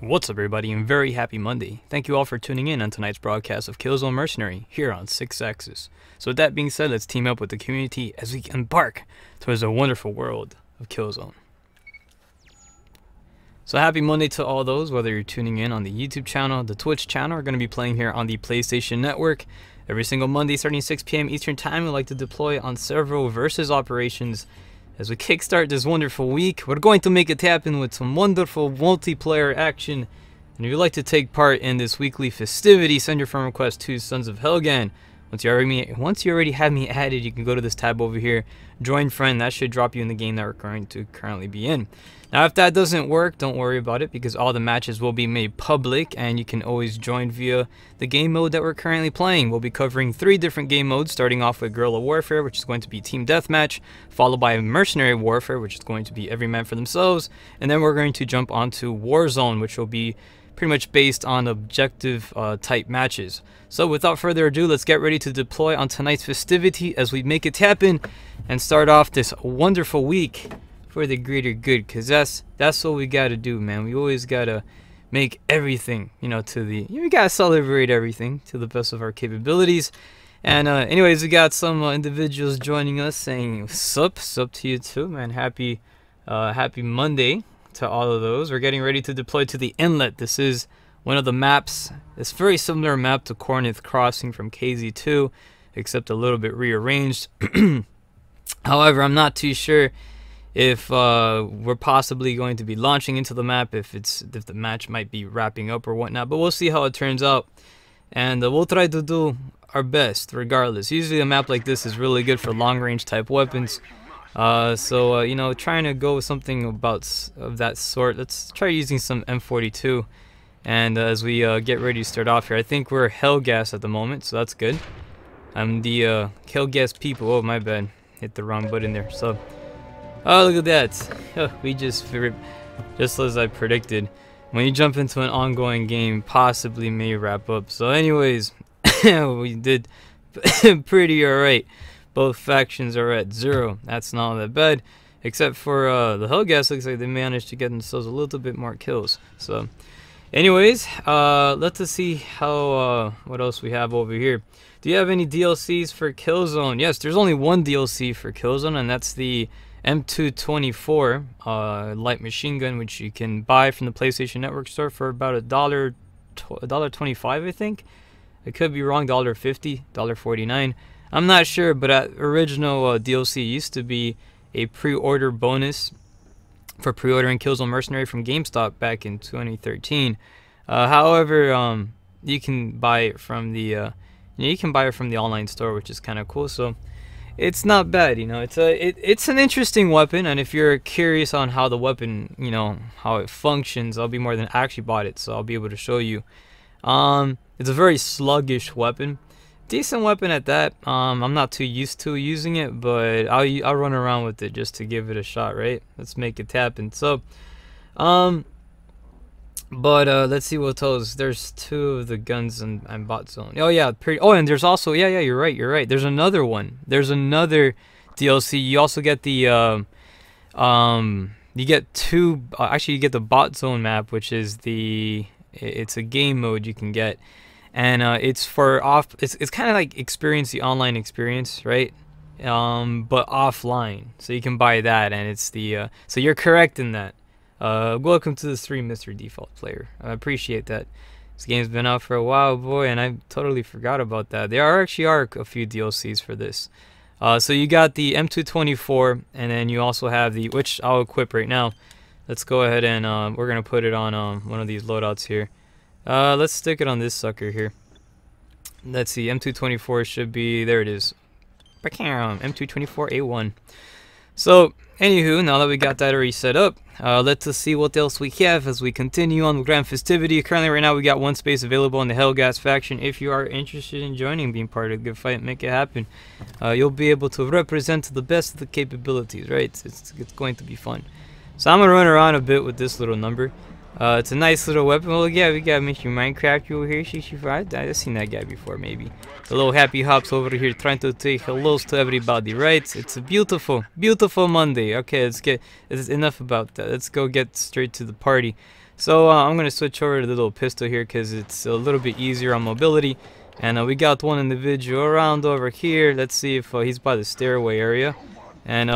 What's up, everybody, and very happy Monday. Thank you all for tuning in on tonight's broadcast of Killzone Mercenary here on 6 Axis. So with that being said, let's team up with the community as we embark towards a wonderful world of Killzone. So happy Monday to all those, whether you're tuning in on the YouTube channel, the Twitch channel, or going to be playing here on the PlayStation Network. Every single Monday starting 6 p.m. Eastern Time, we like to deploy on several versus operations. As we kickstart this wonderful week, we're going to make it happen with some wonderful multiplayer action. And if you'd like to take part in this weekly festivity, send your friend request to Sons-of-Helghan. Once you already have me added, you can go to this tab over here, join friend. That should drop you in the game that we're going to currently be in. Now, if that doesn't work, don't worry about it, because all the matches will be made public, and you can always join via the game mode that we're currently playing. We'll be covering 3 different game modes, starting off with Guerrilla Warfare, which is going to be Team Deathmatch, followed by Mercenary Warfare, which is going to be every man for themselves, and then we're going to jump onto Warzone, which will be pretty much based on objective type matches. So without further ado, let's get ready to deploy on tonight's festivity as we make it happen and start off this wonderful week for the greater good, because that's what we gotta do, man. We always gotta make everything, we gotta celebrate everything to the best of our capabilities. And anyways, we got some individuals joining us saying sup to you too, man. Happy Monday to all of those. We're getting ready to deploy to the inlet. This is one of the maps. It's very similar map to Cornith Crossing from KZ2, except a little bit rearranged. However, I'm not too sure if we're possibly going to be launching into the map, if the match might be wrapping up or whatnot, but we'll see how it turns out, and we'll try to do our best regardless. Usually a map like this is really good for long range type weapons, so trying to go with something of that sort. Let's try using some M42, and as we get ready to start off here, I think we're Helgas at the moment, so that's good. I'm the Helgas people. Oh, my bad, hit the wrong button there. So oh, look at that. We just as I predicted, when you jump into an ongoing game, possibly may wrap up. So anyways, we did pretty alright. Both factions are at 0. That's not that bad, except for the Helgas. Looks like they managed to get themselves a little bit more kills. So anyways, let's see how what else we have over here. Do you have any DLCs for Killzone? Yes, there's only one DLC for Killzone, and that's the M224 light machine gun, which you can buy from the PlayStation Network store for about $1.25, I think. I could be wrong, $1.50, $1.49. I'm not sure, but original DLC used to be a pre-order bonus for pre-ordering Killzone Mercenary from GameStop back in 2013. However, you can buy it from the online store, which is kind of cool. So it's not bad, it's an interesting weapon, and if you're curious on how the weapon, how it functions, I'll be more than actually bought it, so I'll be able to show you. It's a very sluggish weapon, decent weapon at that. I'm not too used to using it, but I'll run around with it just to give it a shot, right? Let's make it happen. So let's see what else. There's 2 of the guns and bot zone. Oh yeah, and there's also you're right. There's another one. There's another DLC. You also get the you get 2. Actually, you get the bot zone map, which is it's a game mode you can get, and it's for It's kind of like experience the online experience, right? But offline, so you can buy that, and it's the so you're correct in that. Welcome to the stream, Mr. Default Player. I appreciate that. This game's been out for a while, boy, and I totally forgot about that. There actually are a few DLCs for this. So you got the M224, and then you also have which I'll equip right now. Let's go ahead and we're gonna put it on one of these loadouts here. Let's stick it on this sucker here. Let's see, M224 should be, there it is. M224A1. So anywho, now that we got that already set up, let's see what else we have as we continue on the grand festivity. Currently right now we got 1 space available in the Helgas faction. If you are interested in joining, being part of the good fight, make it happen. You'll be able to represent to the best of the capabilities, right? It's going to be fun. So I'm gonna run around a bit with this little number. It's a nice little weapon. Well, yeah, we got Mr. Minecraft over here. 65. I've seen that guy before, maybe. The little happy hops over here trying to say hellos to everybody, right? It's a beautiful, beautiful Monday. Okay, it's enough about that. Let's go get straight to the party. So I'm going to switch over to the little pistol here because it's a little bit easier on mobility. And we got one individual around over here. Let's see if he's by the stairway area. And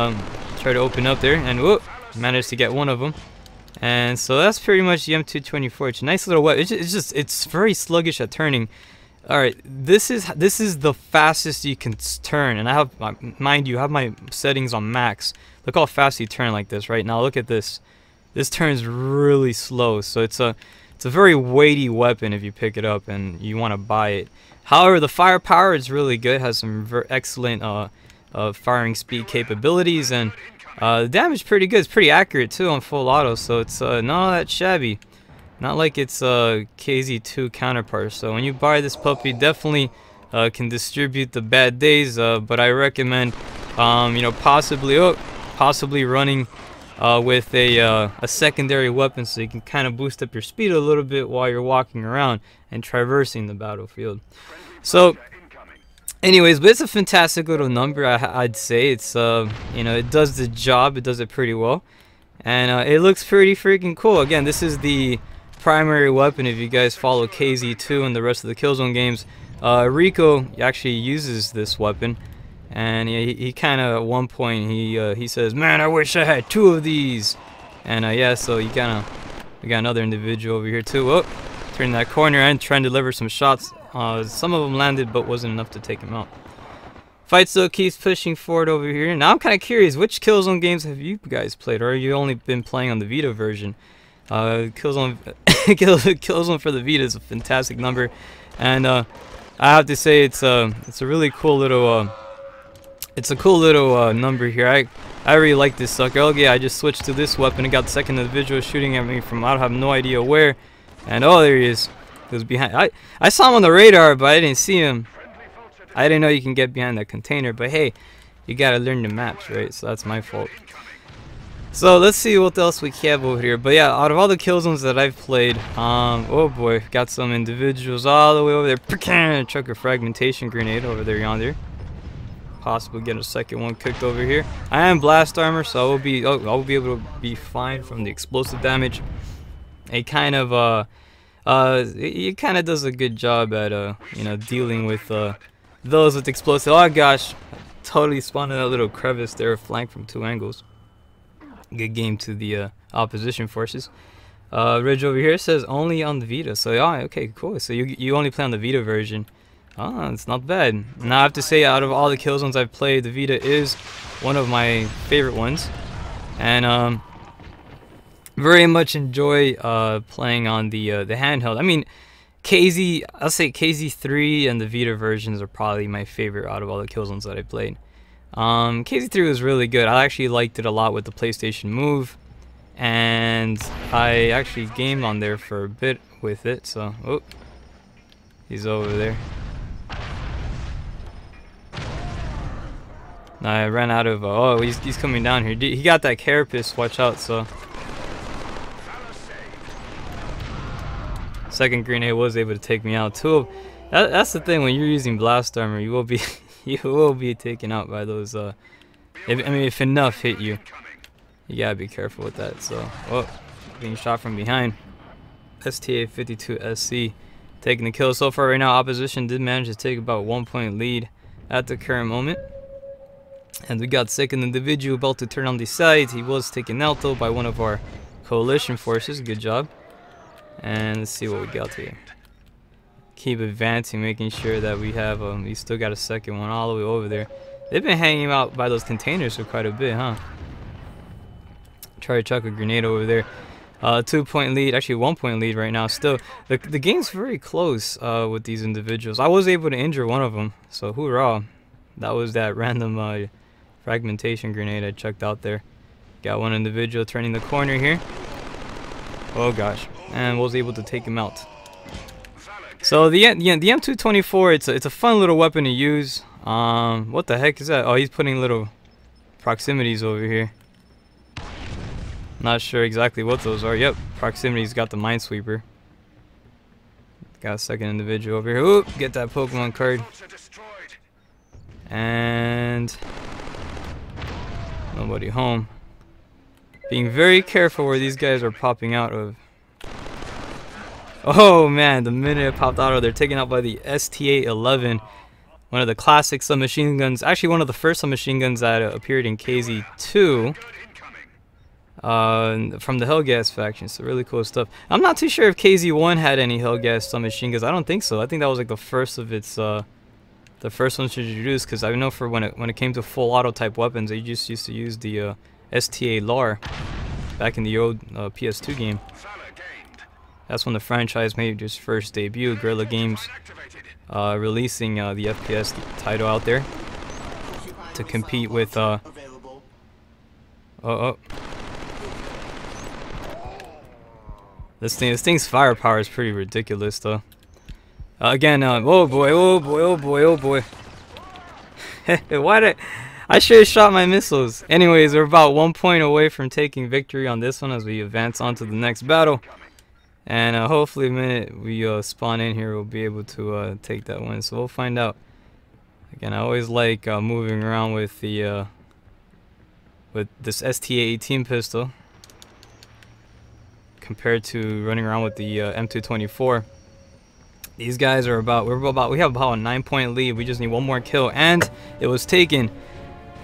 try to open up there. And whoop, managed to get one of them. And so that's pretty much the M224. It's a nice little weapon. It's very sluggish at turning. All right, this is the fastest you can turn, and I have, mind you, I have my settings on max. Look how fast you turn like this right now. Look at this. This turns really slow, so it's a very weighty weapon if you pick it up and you want to buy it. However, the firepower is really good. It has some excellent firing speed capabilities, and the damage is pretty good. It's pretty accurate too on full auto, so it's not that shabby. Not like its KZ2 counterpart. So when you buy this puppy, definitely can distribute the bad days. But I recommend, you know, possibly running with a secondary weapon, so you can kind of boost up your speed a little bit while you're walking around and traversing the battlefield. So, anyways, but it's a fantastic little number. I'd say it's you know, it does the job. It does it pretty well, and it looks pretty freaking cool. Again, this is the primary weapon if you guys follow KZ2 and the rest of the Killzone games. Rico actually uses this weapon, and he kind of at one point he says, "Man, I wish I had 2 of these." And yeah, so we got another individual over here too. Oh, turning that corner and trying to deliver some shots. Some of them landed, but wasn't enough to take him out. Fight still keeps pushing forward over here. Now I'm kind of curious, which Killzone games have you guys played, or have you only been playing on the Vita version? Killzone for the Vita is a fantastic number, and I have to say it's a really cool little number here. I really like this sucker. Oh yeah, I just switched to this weapon and got the second individual shooting at me from I have no idea where, and oh, there he is. He was behind. I saw him on the radar, but I didn't see him. I didn't know you can get behind that container, but hey, you gotta learn the maps, right? So that's my fault. So let's see what else we have over here. But yeah, out of all the Killzones that I've played, oh boy, got some individuals all the way over there. Chuck a fragmentation grenade over there yonder. Possibly get a second one cooked over here. I am blast armor, so I will be able to be fine from the explosive damage. It kind of it kind of does a good job at you know, dealing with those with explosive. Oh gosh, totally spawned in a little crevice there, flanked from 2 angles. Good game to the opposition forces. Ridge over here says only on the Vita. So yeah, okay, cool. So you only play on the Vita version. Oh, it's not bad. Now I have to say, out of all the Killzones I've played, the Vita is one of my favorite ones, and very much enjoy playing on the handheld. I mean, I'll say KZ3 and the Vita versions are probably my favorite out of all the Killzones that I played. KZ3 was really good. I actually liked it a lot with the PlayStation Move, and I actually gamed on there for a bit with it. So, oh, he's over there. Now I ran out of. Oh, he's coming down here. He got that carapace. Watch out! So, second grenade was able to take me out too. That's the thing, when you're using blast armor, you will be you will be taken out by those. If enough hit you, you gotta be careful with that. So, oh, being shot from behind. STA-52SC taking the kill so far right now. Opposition did manage to take about 1 point lead at the current moment. And we got second individual about to turn on the sides. He was taken out though by one of our coalition forces. Good job. And let's see what we got here. Keep advancing, making sure that we have we still got a second one all the way over there. They've been hanging out by those containers for quite a bit, huh? Try to chuck a grenade over there. 2 point lead, actually 1 point lead right now. Still, the game's very close with these individuals. I was able to injure one of them, so hoorah! That was that random fragmentation grenade I chucked out there. Got one individual turning the corner here. Oh gosh, and was able to take him out. So the M224, it's a fun little weapon to use. What the heck is that? Oh, he's putting little proximities over here. Not sure exactly what those are. Yep, Proximity's got the Minesweeper. Got a second individual over here. Oop, get that Pokemon card. And nobody home. Being very careful where these guys are popping out of. Oh man, the minute it popped out of, they're taken out by the STA-11. One of the classic submachine guns. Actually, one of the first submachine guns that appeared in KZ2. From the Helghast faction. So really cool stuff. I'm not too sure if KZ1 had any Helghast submachine guns. I don't think so. I think that was like the first of its, the first one to introduce. Because I know for when it came to full auto type weapons, they just used to use the STA LAR back in the old PS2 game. That's when the franchise made its first debut. Guerrilla Games releasing the FPS title out there to compete with This thing's firepower is pretty ridiculous though. Again, oh boy. Why did I should have shot my missiles. Anyways, we're about 1 point away from taking victory on this one as we advance on to the next battle. And hopefully the minute we spawn in here, we'll be able to take that win. So we'll find out. Again, I always like moving around with the with this STA-18 pistol compared to running around with the M224. These guys are we have about a 9-point lead. We just need one more kill, and it was taken.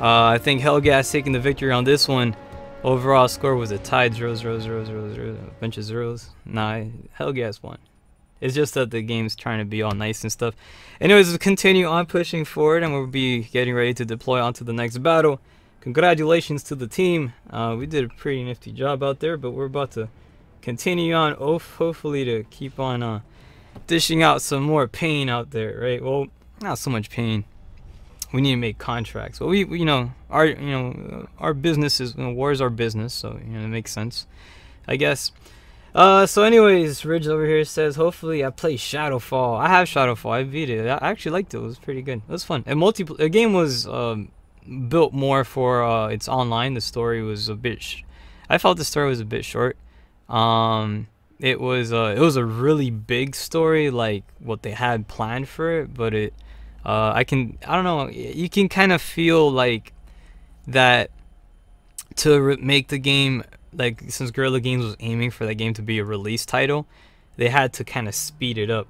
I think Helghast taking the victory on this one. Overall score was a tied 0-0-0-0-0, a bunch of zeros. Nah, Helghast won. It's just that the game's trying to be all nice and stuff. Anyways, we'll continue on pushing forward, and we'll be getting ready to deploy onto the next battle. Congratulations to the team. We did a pretty nifty job out there, but we're about to continue on, hopefully to keep on dishing out some more pain out there, right? Well, not so much pain. We need to make contracts. Well, our business is, war is our business, so it makes sense, I guess. So anyways, Ridge over here says, hopefully I play Shadowfall. I have Shadowfall. I beat it. I actually liked it. It was pretty good. It was fun. And the game was built more for its online. The story was a bit. I felt the story was a bit short. It was a really big story, like what they had planned for it, but I don't know, you can kind of feel like that to make the game, like since Guerrilla Games was aiming for that game to be a release title, they had to kind of speed it up.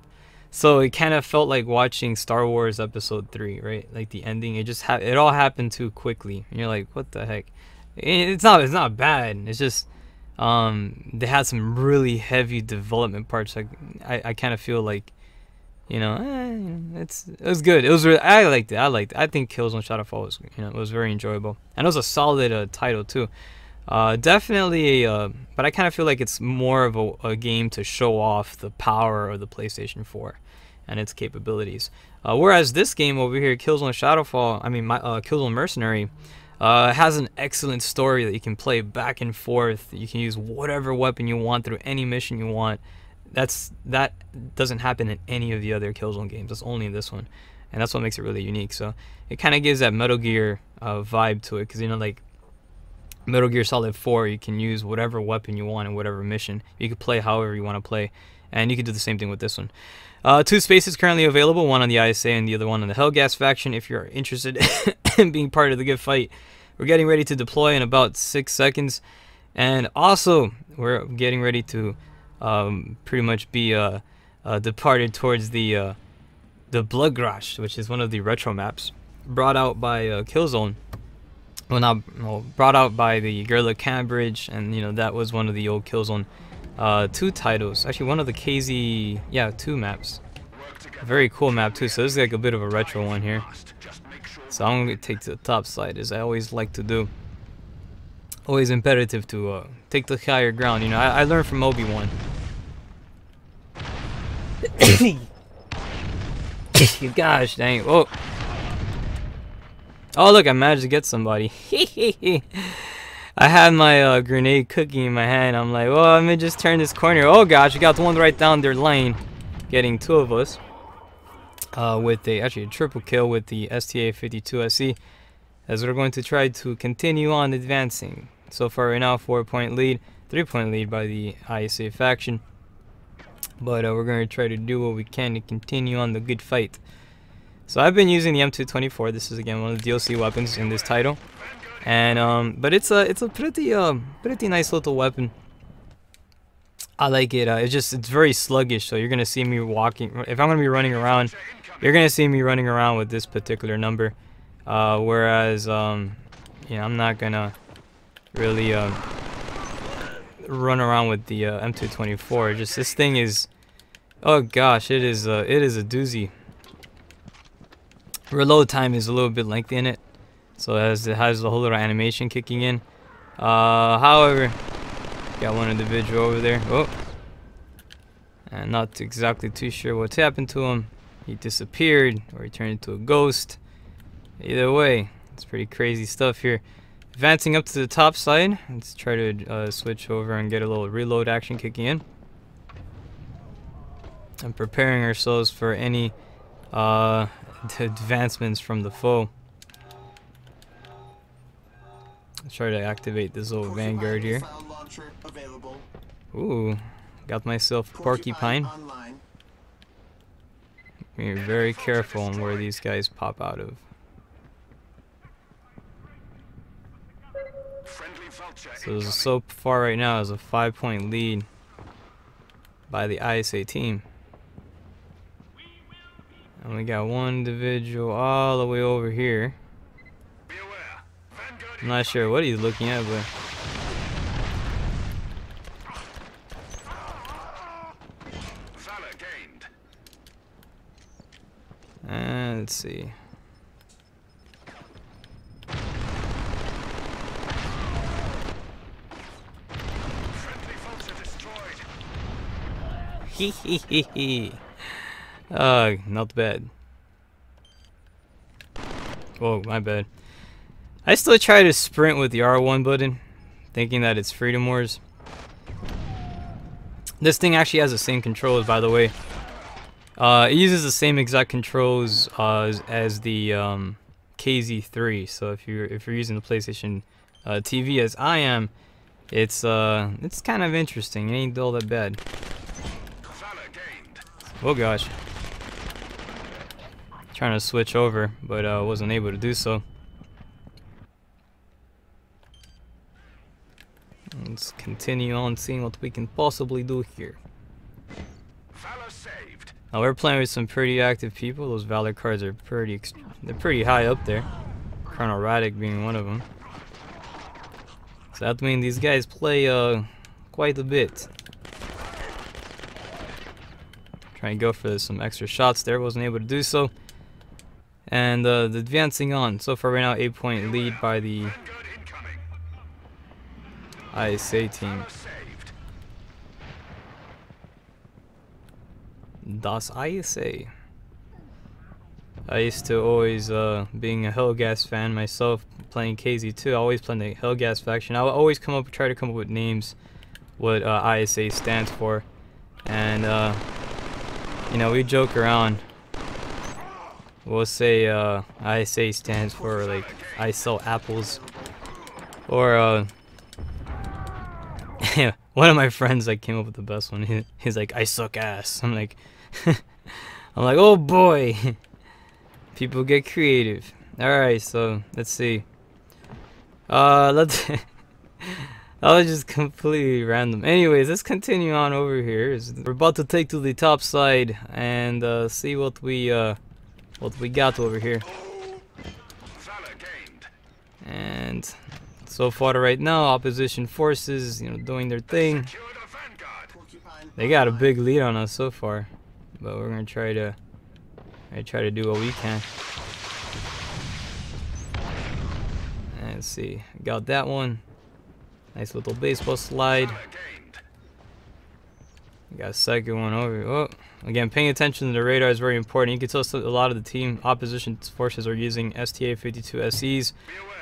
So it kind of felt like watching Star Wars Episode 3, right? Like the ending, it all happened too quickly, and you're like, what the heck? It's not bad. It's just they had some really heavy development parts. Like I kind of feel like, it was good. It was I liked it. I think Killzone Shadowfall was, it was very enjoyable, and it was a solid title too. Definitely but I kind of feel like it's more of a game to show off the power of the PlayStation 4 and its capabilities. Whereas this game over here, Killzone Shadowfall, Killzone Mercenary, has an excellent story that you can play back and forth. You can use whatever weapon you want through any mission you want. That doesn't happen in any of the other Killzone games. That's only in this one, and that's what makes it really unique. So it kind of gives that Metal Gear vibe to it, because like Metal Gear Solid 4, you can use whatever weapon you want in whatever mission. You can play however you want to play, and you can do the same thing with this one. 2 spaces currently available, one on the ISA and the other one on the Helghast faction. If you're interested in being part of the good fight, we're getting ready to deploy in about 6 seconds, and also we're getting ready to pretty much be departed towards the Bloodgrash, which is one of the retro maps brought out by Killzone. Brought out by the Guerrilla Cambridge, and that was one of the old Killzone 2 titles. Actually, one of the KZ 2 maps. A very cool map too. So this is like a bit of a retro one here. So I'm gonna take to the top side, as I always like to do. Always imperative to take the higher ground. I learned from Obi-Wan. Gosh dang. Whoa. Oh look, I managed to get somebody. I had my grenade cookie in my hand. I'm like, well, let me just turn this corner. Oh gosh, you got the one right down their lane, getting 2 of us. With actually a triple kill with the STA-52 SE, as we're going to try to continue on advancing. So far right now, 4-point lead, 3-point lead by the ISA faction. But we're going to try to do what we can to continue on the good fight. So I've been using the M224. This is again one of the DLC weapons in this title, and but it's a pretty nice little weapon. I like it. It's very sluggish. So you're gonna see me walking. If I'm gonna be running around, you're gonna see me running around with this particular number. Whereas you know, I'm not gonna really run around with the M224. Just this thing is, oh gosh, it is a doozy. Reload time is a little bit lengthy in it, so it has the whole little animation kicking in. However, got one individual over there. Oh, and not exactly too sure what's happened to him. He disappeared, or he turned into a ghost. Either way, it's pretty crazy stuff here. Advancing up to the top side, let's try to switch over and get a little reload action kicking in. And preparing ourselves for any advancements from the foe. Let's try to activate this little vanguard here. Ooh, got myself a porcupine. Be very careful on where these guys pop out of. So far right now is a 5-point lead by the ISA team. And we got one individual all the way over here. I'm not sure what he's looking at, but let's see. Hee. Not bad. Oh, my bad. I still try to sprint with the R1 button, thinking that it's Freedom Wars. This thing actually has the same controls, by the way. It uses the same exact controls as the KZ3. So if you're using the PlayStation TV as I am, it's kind of interesting. It ain't all that bad. Oh gosh. Trying to switch over, but wasn't able to do so. Let's continue on seeing what we can possibly do here. Now we're playing with some pretty active people. Those Valor cards are they're pretty high up there. Colonel Radek being one of them. So that means these guys play quite a bit. Trying to go for some extra shots there, wasn't able to do so. And advancing on. So far right now, 8-point lead by the ISA team. Das ISA. I used to always, being a Helghast fan myself, playing KZ2, I always played the Helghast faction. I would always try to come up with names, what ISA stands for. And, you know, we joke around. We'll say ISA stands for, like, I sell apples. Or, one of my friends like came up with the best one. He's like, I suck ass. I'm like, oh boy. People get creative. Alright, so let's see. That was just completely random. Anyways, let's continue on over here. We're about to take to the top side and see what we got over here. And so far right now, opposition forces, you know, doing their thing. They got a big lead on us so far, but we're gonna try to do what we can. And let's see, got that one. Nice little baseball slide. Got a second one over. Oh, again, paying attention to the radar is very important. You can tell a lot of the team opposition forces are using STA-52 SEs,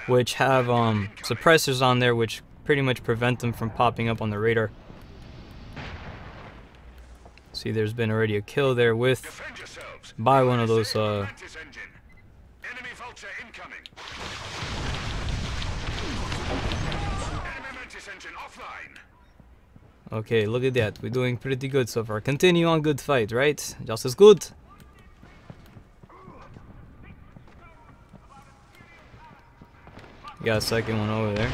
which have suppressors on there, which pretty much prevent them from popping up on the radar. See, there's been already a kill there by one of those. Okay, look at that. We're doing pretty good so far. Continue on, good fight, right? Just as good. Got a second one over there.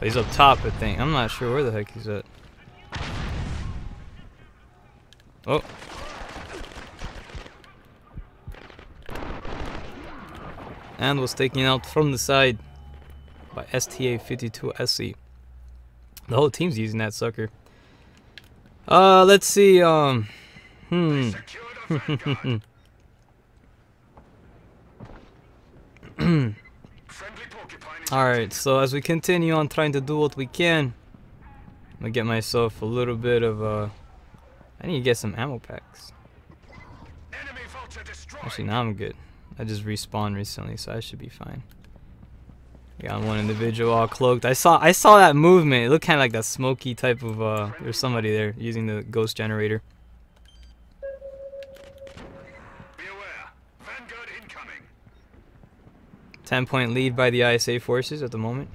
He's up top, I think. I'm not sure where the heck he's at. Oh. And was taken out from the side by STA-52SC. The whole team's using that sucker. Let's see, Alright, so as we continue on trying to do what we can, I'm gonna get myself a little bit of, I need to get some ammo packs. Actually, now I'm good. I just respawned recently, so I should be fine. Got one individual all cloaked. I saw that movement. It looked kind of like that smoky type of, there's somebody there using the ghost generator. Be aware. Vanguard incoming. 10-point lead by the ISA forces at the moment.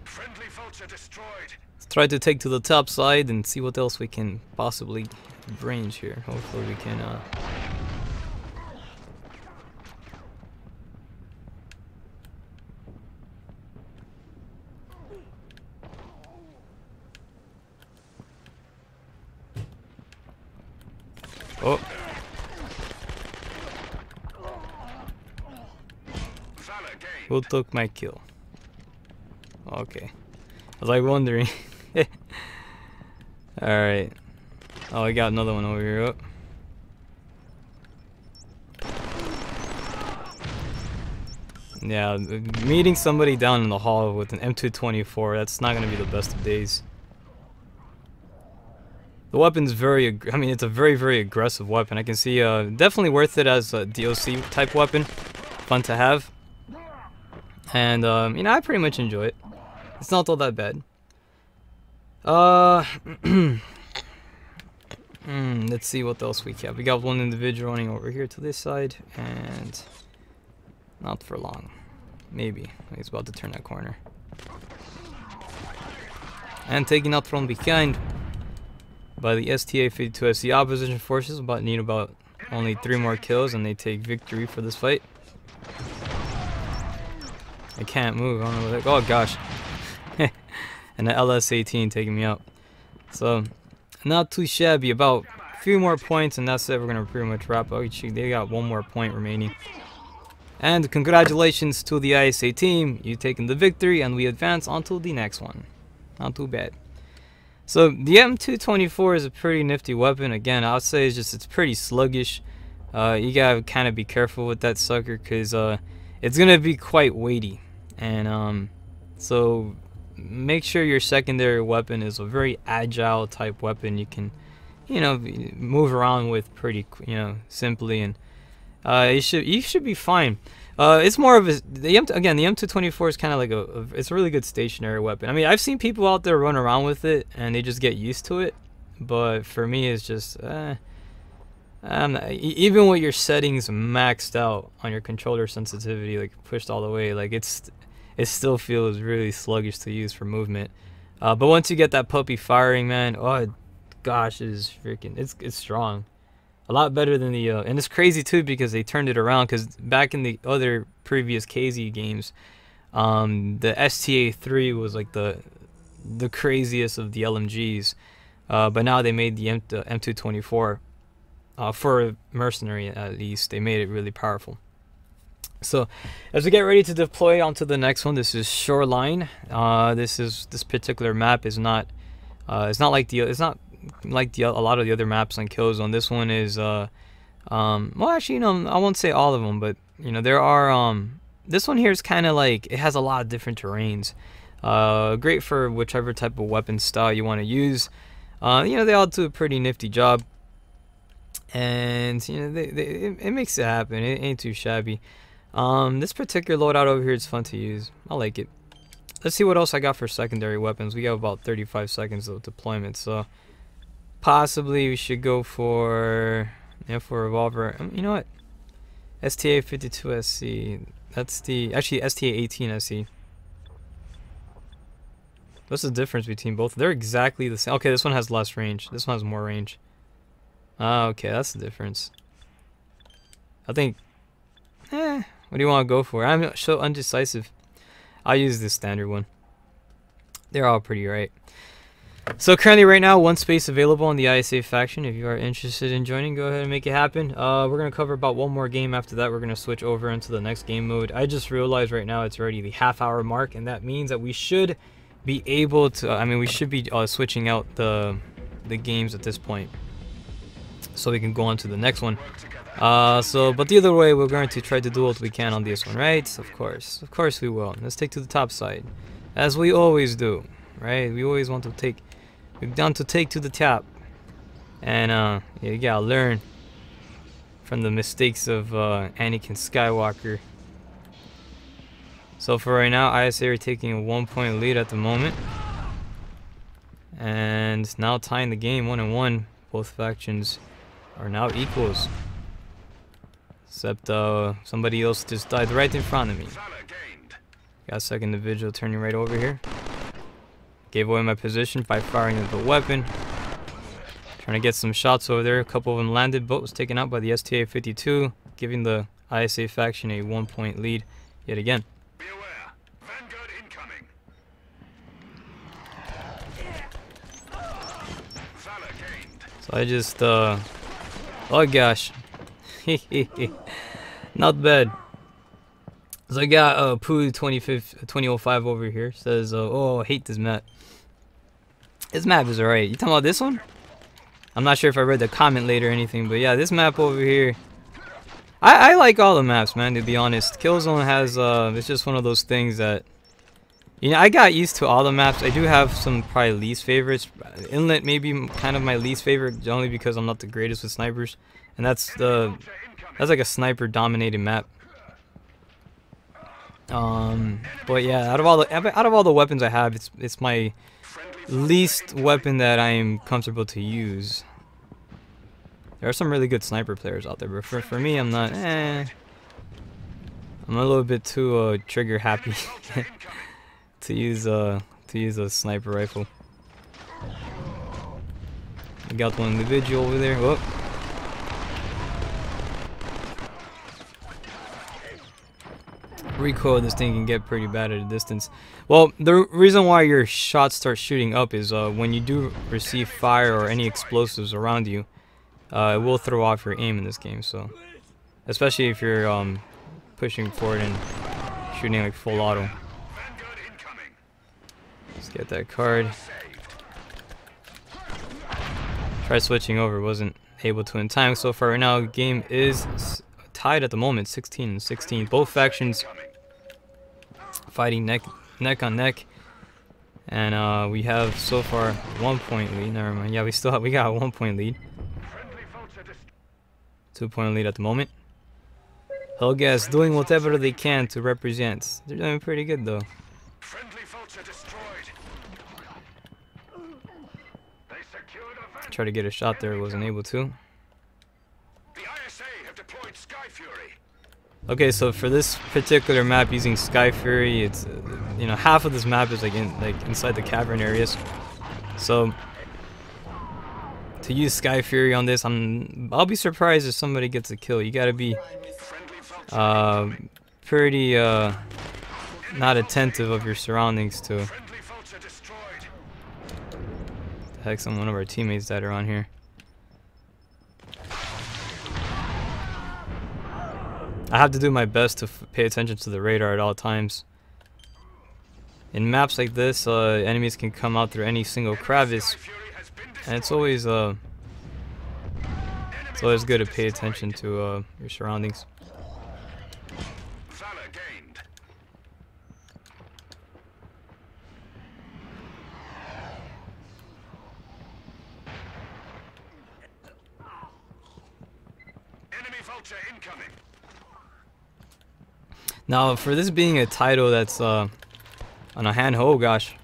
Friendly vulture destroyed. Let's try to take to the top side and see what else we can possibly range here. Hopefully we can, Oh. Who took my kill? Okay. I was like wondering. Alright. Oh, I got another one over here. Oh. Yeah, meeting somebody down in the hall with an M224, that's not going to be the best of days. The weapon's I mean, it's a very, very aggressive weapon. I can see, definitely worth it as a DOC type weapon. Fun to have. And, you know, I pretty much enjoy it. It's not all that bad. Let's see what else we have. We got one individual running over here to this side, and not for long. Maybe. He's about to turn that corner. And taken out from behind by the STA-52SC. The opposition forces need about only 3 more kills and they take victory for this fight. I can't move. I don't know what oh gosh. And the LS-18 taking me out. So, not too shabby. About a few more points and that's it. We're going to pretty much wrap up. They got 1 more point remaining. And congratulations to the ISA team. You've taken the victory and we advance on to the next one. Not too bad. So the M224 is a pretty nifty weapon. Again, I would say it's pretty sluggish. You gotta kind of be careful with that sucker because it's gonna be quite weighty, and so make sure your secondary weapon is a very agile type weapon. You can, you know, move around with pretty, you know, simply, and you should be fine. It's more of the M224 is kind of like it's a really good stationary weapon. I mean, I've seen people out there run around with it and they just get used to it, but for me it's just even with your settings maxed out on your controller sensitivity, like pushed all the way, like it still feels really sluggish to use for movement. But once you get that puppy firing, man, oh gosh, it is freaking, it's strong. A lot better than the, and it's crazy too because they turned it around, because back in the other previous KZ games, the STA-3 was like the craziest of the LMGs, but now they made the M224, for mercenary at least, they made it really powerful. So as we get ready to deploy onto the next one, this is Shoreline. This particular map is not, it's not like a lot of the other maps on Killzone. This one is well, actually, you know, I won't say all of them, but you know, there are this one here is kind of like, it has a lot of different terrains, great for whichever type of weapon style you want to use. You know, they all do a pretty nifty job, and you know, it makes it happen. It ain't too shabby. This particular loadout over here is fun to use. I like it. Let's see what else I got for secondary weapons. We got about 35 seconds of deployment, so possibly we should go for, yeah, for revolver. You know what? STA-52SC. That's the, actually STA-18 SC. What's the difference between both? They're exactly the same. Okay, this one has less range. This one has more range. Ah, okay, that's the difference. I think... what do you want to go for? I'm so undecisive. I'll use this standard one. They're all pretty right. So currently right now, one space available on the ISA faction. If you are interested in joining, go ahead and make it happen. We're going to cover about one more game. After that, we're going to switch over into the next game mode. I just realized right now it's already the half-hour mark, and that means that we should be able to... I mean, we should be switching out the games at this point, so we can go on to the next one. But the other way, we're going to try to do what we can on this one, right? Of course we will. Let's take to the top side, as we always do, right? We always want to take... We're down to take to the top, and yeah, you gotta learn from the mistakes of Anakin Skywalker. So for right now, ISA are taking a 1-point lead at the moment, and now tying the game 1-1. Both factions are now equals, except somebody else just died right in front of me. Got a second individual turning right over here. Gave away my position by firing the weapon. Trying to get some shots over there. A couple of them landed. Boat was taken out by the STA-52, giving the ISA faction a 1-point lead yet again. Be aware. Vanguard incoming. Valor gained. So I just, oh gosh. Not bad. So I got Poo 2005 over here. Says, oh, I hate this map. This map is alright. You talking about this one? I'm not sure if I read the comment late or anything, but yeah, this map over here. I like all the maps, man, to be honest. Killzone has, it's just one of those things that, you know, I got used to all the maps. I do have some probably least favorites. Inlet maybe kind of my least favorite, only because I'm not the greatest with snipers. And that's like a sniper dominated map. But yeah, out of all the weapons I have, it's my least weapon that I am comfortable to use. There are some really good sniper players out there, but for me, I'm not. I'm a little bit too trigger happy to use a sniper rifle. I got one individual over there. Whoop. Recoil, this thing can get pretty bad at a distance. Well, the reason why your shots start shooting up is when you do receive fire or any explosives around you, it will throw off your aim in this game. So, especially if you're pushing forward and shooting like full auto. Let's get that card. Tried switching over, wasn't able to in time. So far right now, the game is tied at the moment, 16-16. Both factions fighting neck on neck, and we have so far 1-point lead. Never mind. Yeah, we got a 1-point lead. 2-point lead at the moment. Helghan is doing whatever they can to represent. They're doing pretty good though. Try to get a shot there, wasn't able to. Okay, so for this particular map using Sky Fury, it's you know, half of this map is like inside the cavern areas. So to use Sky Fury on this, I'll be surprised if somebody gets a kill. You gotta be pretty not attentive of your surroundings to. The heck's one of our teammates that are on here. I have to do my best to pay attention to the radar at all times. In maps like this, enemies can come out through any single crevice, and it's always good to pay attention to your surroundings. Enemy vulture incoming. Now, for this being a title that's on a handheld, oh gosh.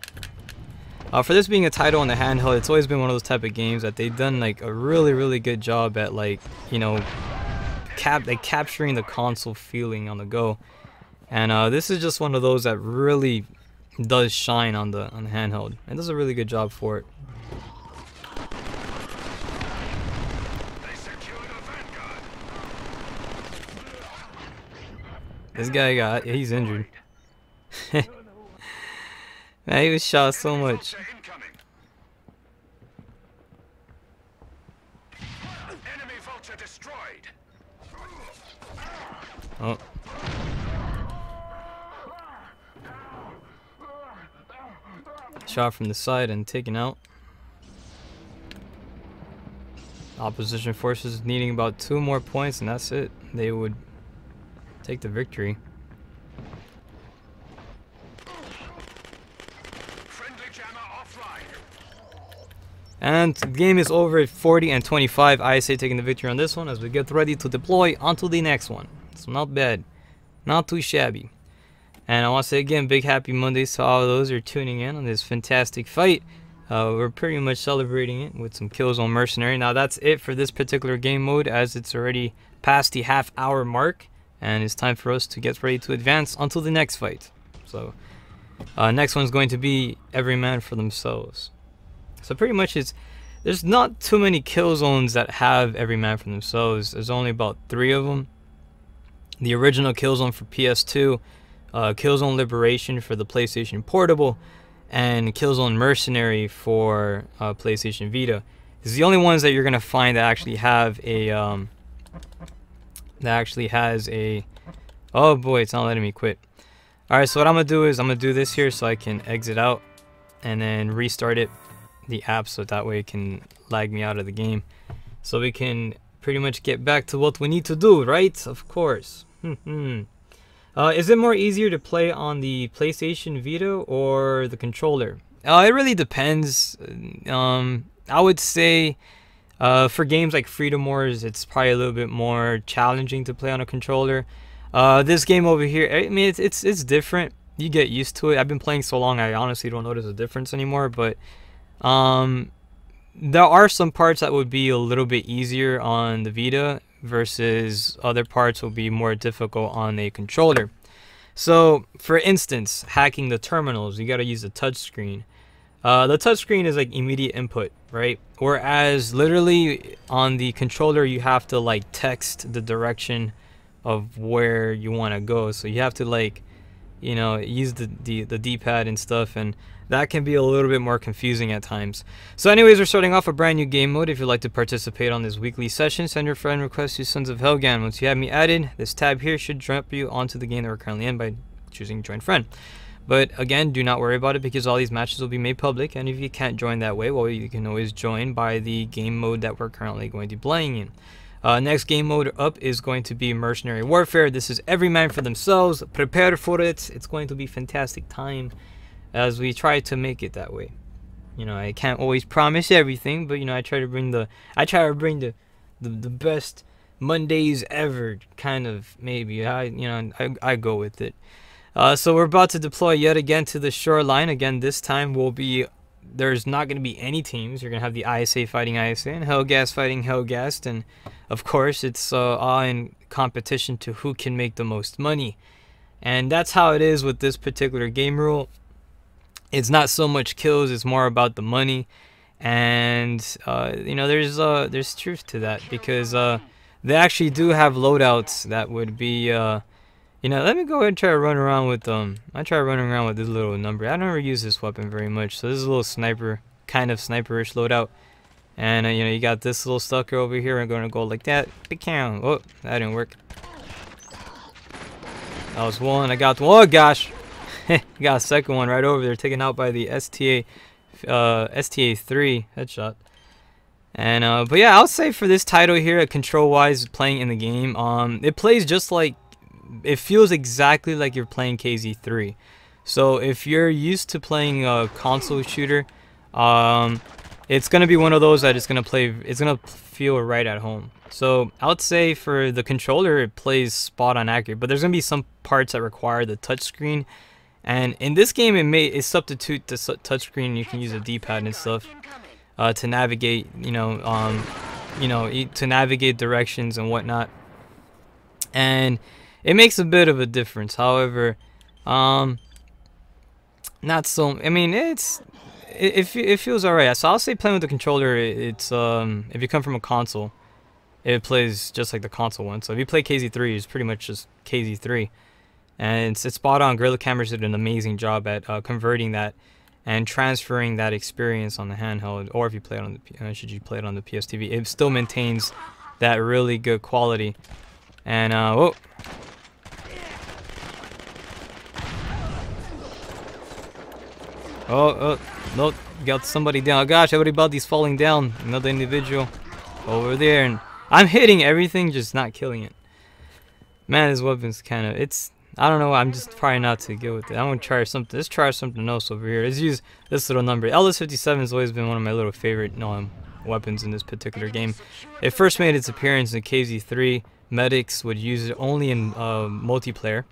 For this being a title on the handheld, it's always been one of those type of games that they've done like a really good job at, like, you know, capturing the console feeling on the go. And this is just one of those that really does shine on the handheld. It does a really good job for it. They secured a vanguard. This guy he's injured. Man, he was shot so much. Vulture incoming. Enemy vulture destroyed. Oh. Shot from the side and taken out. Opposition forces needing about 2 more points and that's it. They would take the victory. Friendly jammer offline. And the game is over at 40-25. ISA taking the victory on this one as we get ready to deploy onto the next one. So not bad. Not too shabby. And I want to say again, big happy Mondays to all of those who are tuning in on this fantastic fight. We're pretty much celebrating it with some kills on Mercenary. Now that's it for this particular game mode as it's already past the half-hour mark. And it's time for us to get ready to advance onto the next fight. So next one's going to be every man for themselves. So pretty much there's not too many kill zones that have every man for themselves. There's only about 3 of them. The original kill zone for PS2, Killzone Liberation for the PlayStation Portable, and Killzone Mercenary for PlayStation Vita. These are the only ones that you're gonna find that actually have a oh boy, it's not letting me quit. Alright, so what I'm gonna do is I'm gonna do this here so I can exit out and then restart the app so that way it can lag me out of the game, so we can pretty much get back to what we need to do, right? Of course. Is it more easier to play on the PlayStation Vita or the controller? It really depends. I would say for games like Freedom Wars, it's probably a little bit more challenging to play on a controller. This game over here, I mean, it's different. You get used to it. I've been playing so long, I honestly don't notice a difference anymore. But there are some parts that would be a little bit easier on the Vita versus other parts will be more difficult on a controller. So for instance, hacking the terminals, you got to use the touchscreen. The touchscreen is like immediate input, right? Whereas literally on the controller you have to like text the direction of where you want to go, so you have to like, you know, use the D-pad and stuff, and that can be a little bit more confusing at times. So anyways, we're starting off a brand new game mode. If you'd like to participate on this weekly session, send your friend request to Sons-of-Helghan. Once you have me added, this tab here should drop you onto the game that we're currently in by choosing join friend. But again, do not worry about it because all these matches will be made public, and if you can't join that way, well, you can always join by the game mode that we're currently going to be playing in. Next game mode up is going to be Mercenary Warfare. This is every man for themselves. Prepare for it. It's going to be fantastic time as we try to make it that way. You know, I can't always promise everything, but you know, I try to bring the best Mondays ever, kind of, maybe. I go with it. So we're about to deploy yet again to the shoreline. Again, this time there's not going to be any teams. You're going to have the ISA fighting ISA and Helghast fighting Helghast, and of course it's all in competition to who can make the most money. And that's how it is with this particular game rule. It's not so much kills, it's more about the money. And you know, there's truth to that, because they actually do have loadouts that would be you know, let me go ahead and try to run around with I try running around with this little number. I never use this weapon very much, so this is a little sniper, kind of sniperish loadout. And you know, you got this little sucker over here. I'm gonna go like that. Big count. Oh, that didn't work. That was one. I got one. Oh gosh, got a second one right over there, taken out by the STA 3 headshot. And but yeah, I'll say for this title here, control wise, playing in the game, it plays just like, it feels exactly like you're playing KZ3. So if you're used to playing a console shooter, it's gonna be one of those that it's gonna feel right at home. So I would say for the controller, it plays spot on accurate, but there's gonna be some parts that require the touchscreen. And in this game, it substitute the touchscreen. You can use a D-pad and stuff to navigate, to navigate directions and whatnot. And it makes a bit of a difference. However, now not so. I mean, it feels alright. So I'll say playing with the controller. It's if you come from a console, it plays just like the console one. So if you play KZ3, it's pretty much just KZ3, and it's spot on. Gorilla Cameras did an amazing job at converting that and transferring that experience on the handheld, or if you play it on the should you play it on the PSTV, it still maintains that really good quality. And whoa. Oh, no, got somebody down. Oh, gosh, everybody's falling down. Another individual over there, and I'm hitting everything, just not killing it. Man, this weapon's kind of, I don't know, I'm just trying not to go with it. I'm gonna try something. Let's try something else over here. Let's use this little number. LS57 has always been one of my little favorite weapons in this particular game. It first made its appearance in KZ3. Medics would use it only in multiplayer.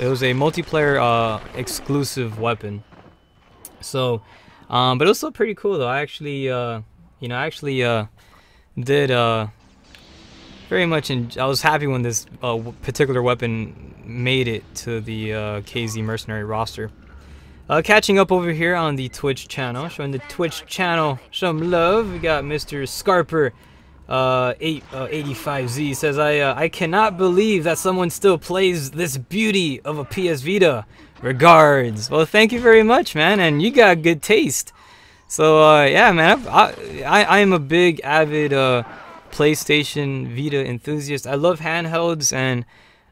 It was a multiplayer exclusive weapon. So, but it was still pretty cool though. I actually, did very much. I was happy when this particular weapon made it to the KZ mercenary roster. Catching up over here on the Twitch channel, showing the Twitch channel some love. We got Mr. Scarper 85Z says, I cannot believe that someone still plays this beauty of a PS Vita. Regards. Well, thank you very much, man, and you got good taste. So yeah, man, I am a big avid PlayStation Vita enthusiast. I love handhelds, and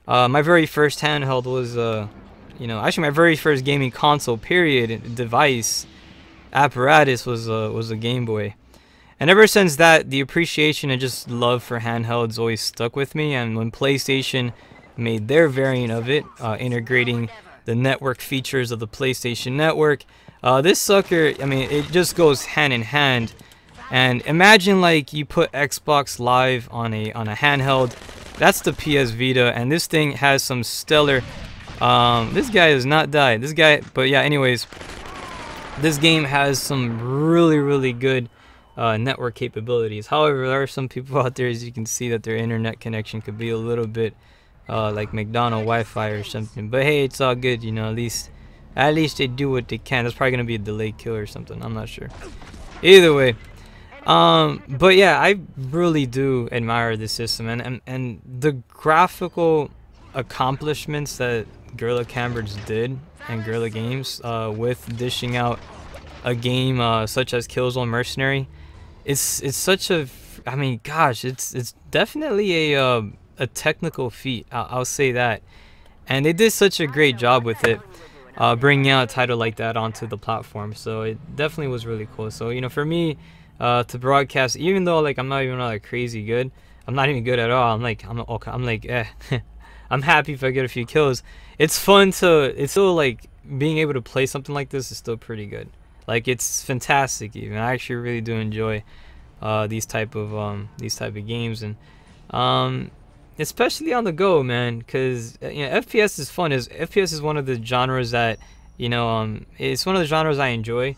my very first handheld was actually my very first gaming console period device apparatus was a Game Boy. And ever since that, the appreciation and just love for handhelds always stuck with me. And when PlayStation made their variant of it, integrating the network features of the PlayStation Network, this sucker, I mean, it just goes hand in hand. And imagine like you put Xbox Live on a handheld. That's the PS Vita, and this thing has some stellar. This guy has not died. This guy, but yeah. Anyways, this game has some really good network capabilities. However, there are some people out there, as you can see, that their internet connection could be a little bit like McDonald's Wi-Fi or something. But hey, it's all good, you know. At least they do what they can. That's probably gonna be a delayed kill or something. I'm not sure. Either way, but yeah, I really do admire this system, and the graphical accomplishments that Gorilla Cameras did and Gorilla Games with dishing out a game such as Killzone Mercenary. It's such a, I mean, gosh, it's definitely a technical feat. I'll say that, and they did such a great job with it, bringing out a title like that onto the platform. So it definitely was really cool. So for me to broadcast, even though like I'm not even like crazy good, I'm not even good at all. I'm like I'm happy if I get a few kills. It's fun to, it's still like being able to play something like this is still pretty good. Like it's fantastic. Even I actually really do enjoy these type of games, and especially on the go, man, because FPS is fun. FPS is one of the genres that it's one of the genres I enjoy.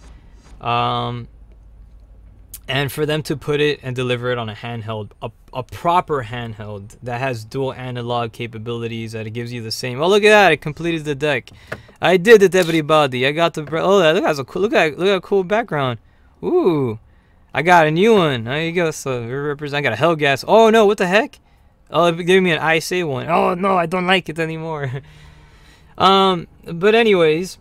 And for them to put it and deliver it on a handheld, a proper handheld that has dual analog capabilities, that it gives you the same. Oh, look at that! I completed the deck. I did it, everybody. I got the. Oh, look at a cool. Look at a cool background. Ooh, I got a new one. There you go. So represent. I got a Hellgas. Oh no! What the heck? Oh, it gave me an ISA one. Oh no! I don't like it anymore. But anyways.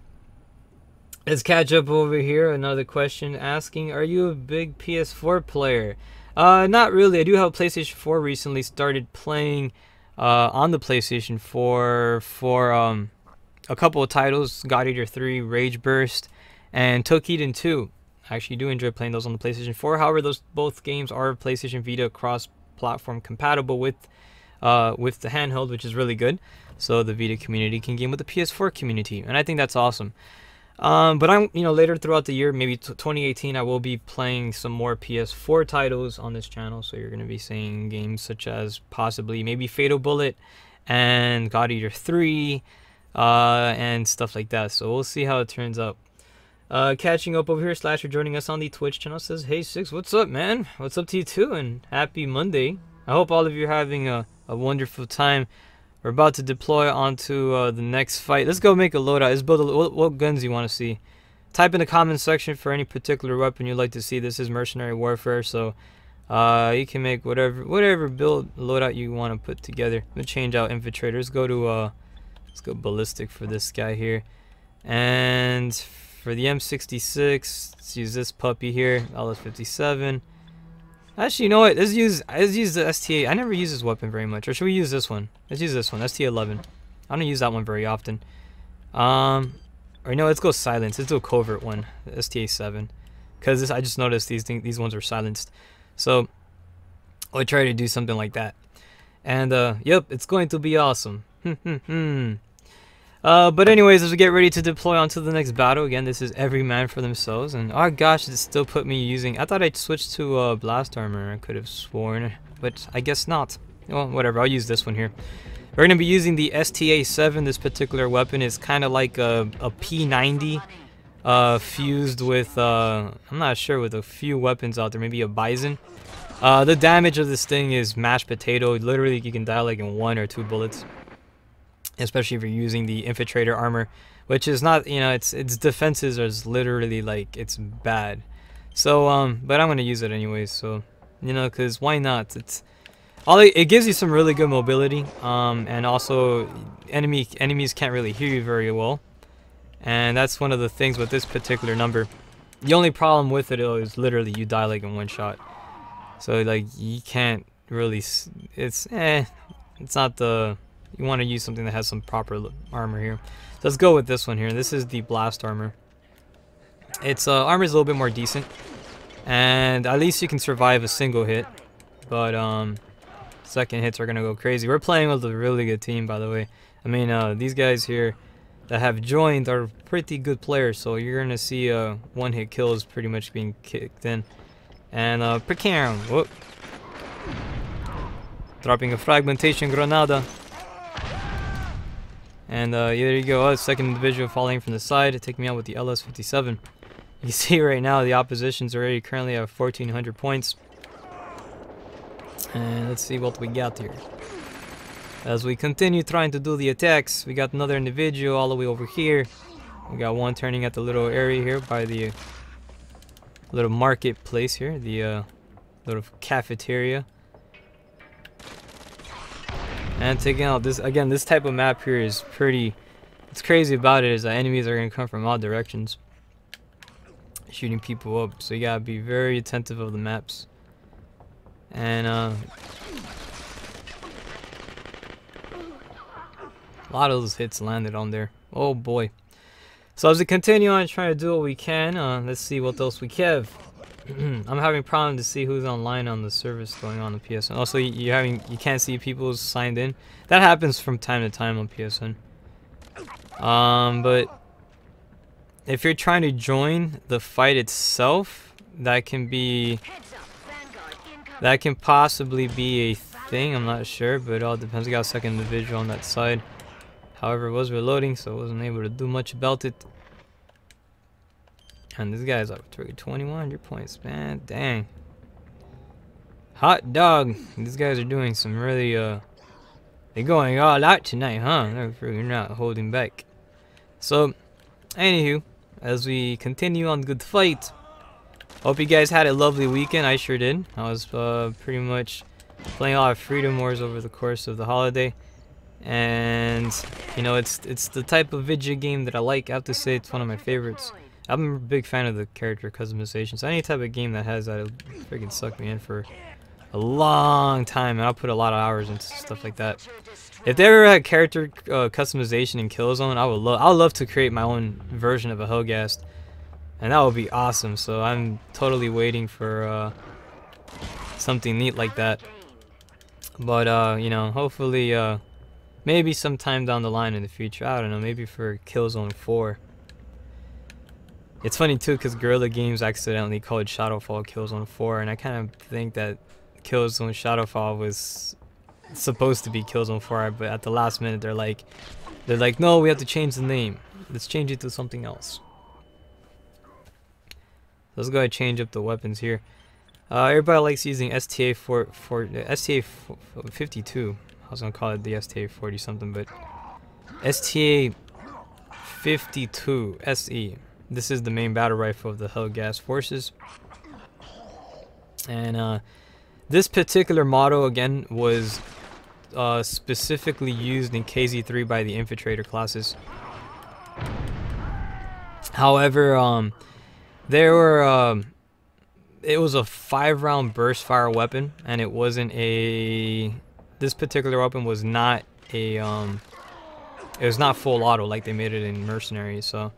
Let's catch up over here. Another question asking, are you a big PS4 player? Not really. I do have a PlayStation 4. Recently started playing on the PlayStation 4 for a couple of titles, God Eater 3, Rage Burst, and Toukiden 2. I actually do enjoy playing those on the PlayStation 4. However, those both games are PlayStation Vita cross-platform compatible with the handheld, which is really good. So the Vita community can game with the PS4 community, and I think that's awesome. But I'm, later throughout the year, maybe 2018, I will be playing some more PS4 titles on this channel. So you're going to be seeing games such as possibly maybe Fatal Bullet and God Eater 3 and stuff like that. So we'll see how it turns out. Catching up over here, Slasher joining us on the Twitch channel says, hey Six, what's up, man? What's up to you too? And happy Monday. I hope all of you are having a wonderful time We're about to deploy onto the next fight. Let's go make a loadout. Let's build what guns you want to see. Type in the comment section for any particular weapon you'd like to see. This is mercenary warfare, so you can make whatever build loadout you want to put together. Let's change out infiltrators. Let's go ballistic for this guy here. And for the M66, let's use this puppy here, LS57. Actually, you know what? Let's use the STA. I never use this weapon very much. Or should we use this one? Let's use this one, STA11. I don't use that one very often. Or no, let's go silence. Let's do a covert one, STA7, because I just noticed these ones are silenced. So I'll try to do something like that. And yep, it's going to be awesome. But anyways, as we get ready to deploy onto the next battle, again, this is every man for themselves. And oh gosh, it still put me using. I thought I'd switched to blast armor. I could have sworn, but I guess not. Well, whatever. I'll use this one here. We're gonna be using the STA7. This particular weapon is kind of like a P90 fused with I'm not sure, with a few weapons out there. Maybe a Bison. The damage of this thing is mashed potato. Literally, you can die like in 1 or 2 bullets. Especially if you're using the infiltrator armor, which is not, you know, its defenses are literally like, it's bad. So but I'm gonna use it anyways, so you know, because why not? It gives you some really good mobility, and also enemies can't really hear you very well, and that's one of the things with this particular number. The only problem with it is literally you die like in 1 shot, so like you can't really, it's not the, you want to use something that has some proper armor here. So let's go with this one here. This is the blast armor. Its armor is a little bit more decent, and at least you can survive a single hit, but second hits are gonna go crazy. We're playing with a really good team, by the way. I mean, these guys here that have joined are pretty good players, so you're gonna see 1-hit kills pretty much being kicked in. And whoop, dropping a fragmentation granada. And there you go. Oh, second individual falling from the side to take me out with the LS57. You see right now the opposition's already currently at 1,400 points. And let's see what we got here. As we continue trying to do the attacks, we got another individual all the way over here. We got one turning at the little area here by the little marketplace here, the little cafeteria. And taking out this, again, this type of map here is pretty, what's crazy about it is that enemies are going to come from all directions, shooting people up, so you gotta be very attentive of the maps. And a lot of those hits landed on there. Oh boy. So as we continue on trying to do what we can, let's see what else we have. I'm having problems to see who's online on the service going on PSN. Also, you can't see people signed in. That happens from time to time on PSN. But if you're trying to join the fight itself, that can possibly be a thing. I'm not sure, but it all depends. We got a second individual on that side. However, it was reloading, so I wasn't able to do much about it. And this guy's up to 2,100 points, man. Dang. Hot dog. These guys are doing some really, they're going all out tonight, huh? They're not holding back. So, anywho, as we continue on good fight, hope you guys had a lovely weekend. I sure did. I was pretty much playing a lot of Freedom Wars over the course of the holiday. And, you know, it's the type of video game that I like. I have to say it's one of my favorites. I'm a big fan of the character customization, so any type of game that has that, it'll freaking suck me in for a long time, and I'll put a lot of hours into stuff like that. If they ever had character customization in Killzone, I would love to create my own version of a Helghast, and that would be awesome. So I'm totally waiting for something neat like that. But you know, hopefully maybe sometime down the line in the future, I don't know, maybe for Killzone 4. It's funny too, because Guerrilla Games accidentally called Shadowfall Killzone 4, and I kind of think that Killzone Shadowfall was supposed to be Killzone 4, but at the last minute they're like, no, we have to change the name. Let's change it to something else. Let's go ahead and change up the weapons here. Everybody likes using STA 52. was gonna call it the STA 40 something, but STA 52 SE. This is the main battle rifle of the Helghan forces. And this particular model again was specifically used in KZ3 by the infiltrator classes. However, there were it was a 5-round burst fire weapon, and it wasn't a. This particular weapon was not a. It was not full auto like they made it in Mercenaries. So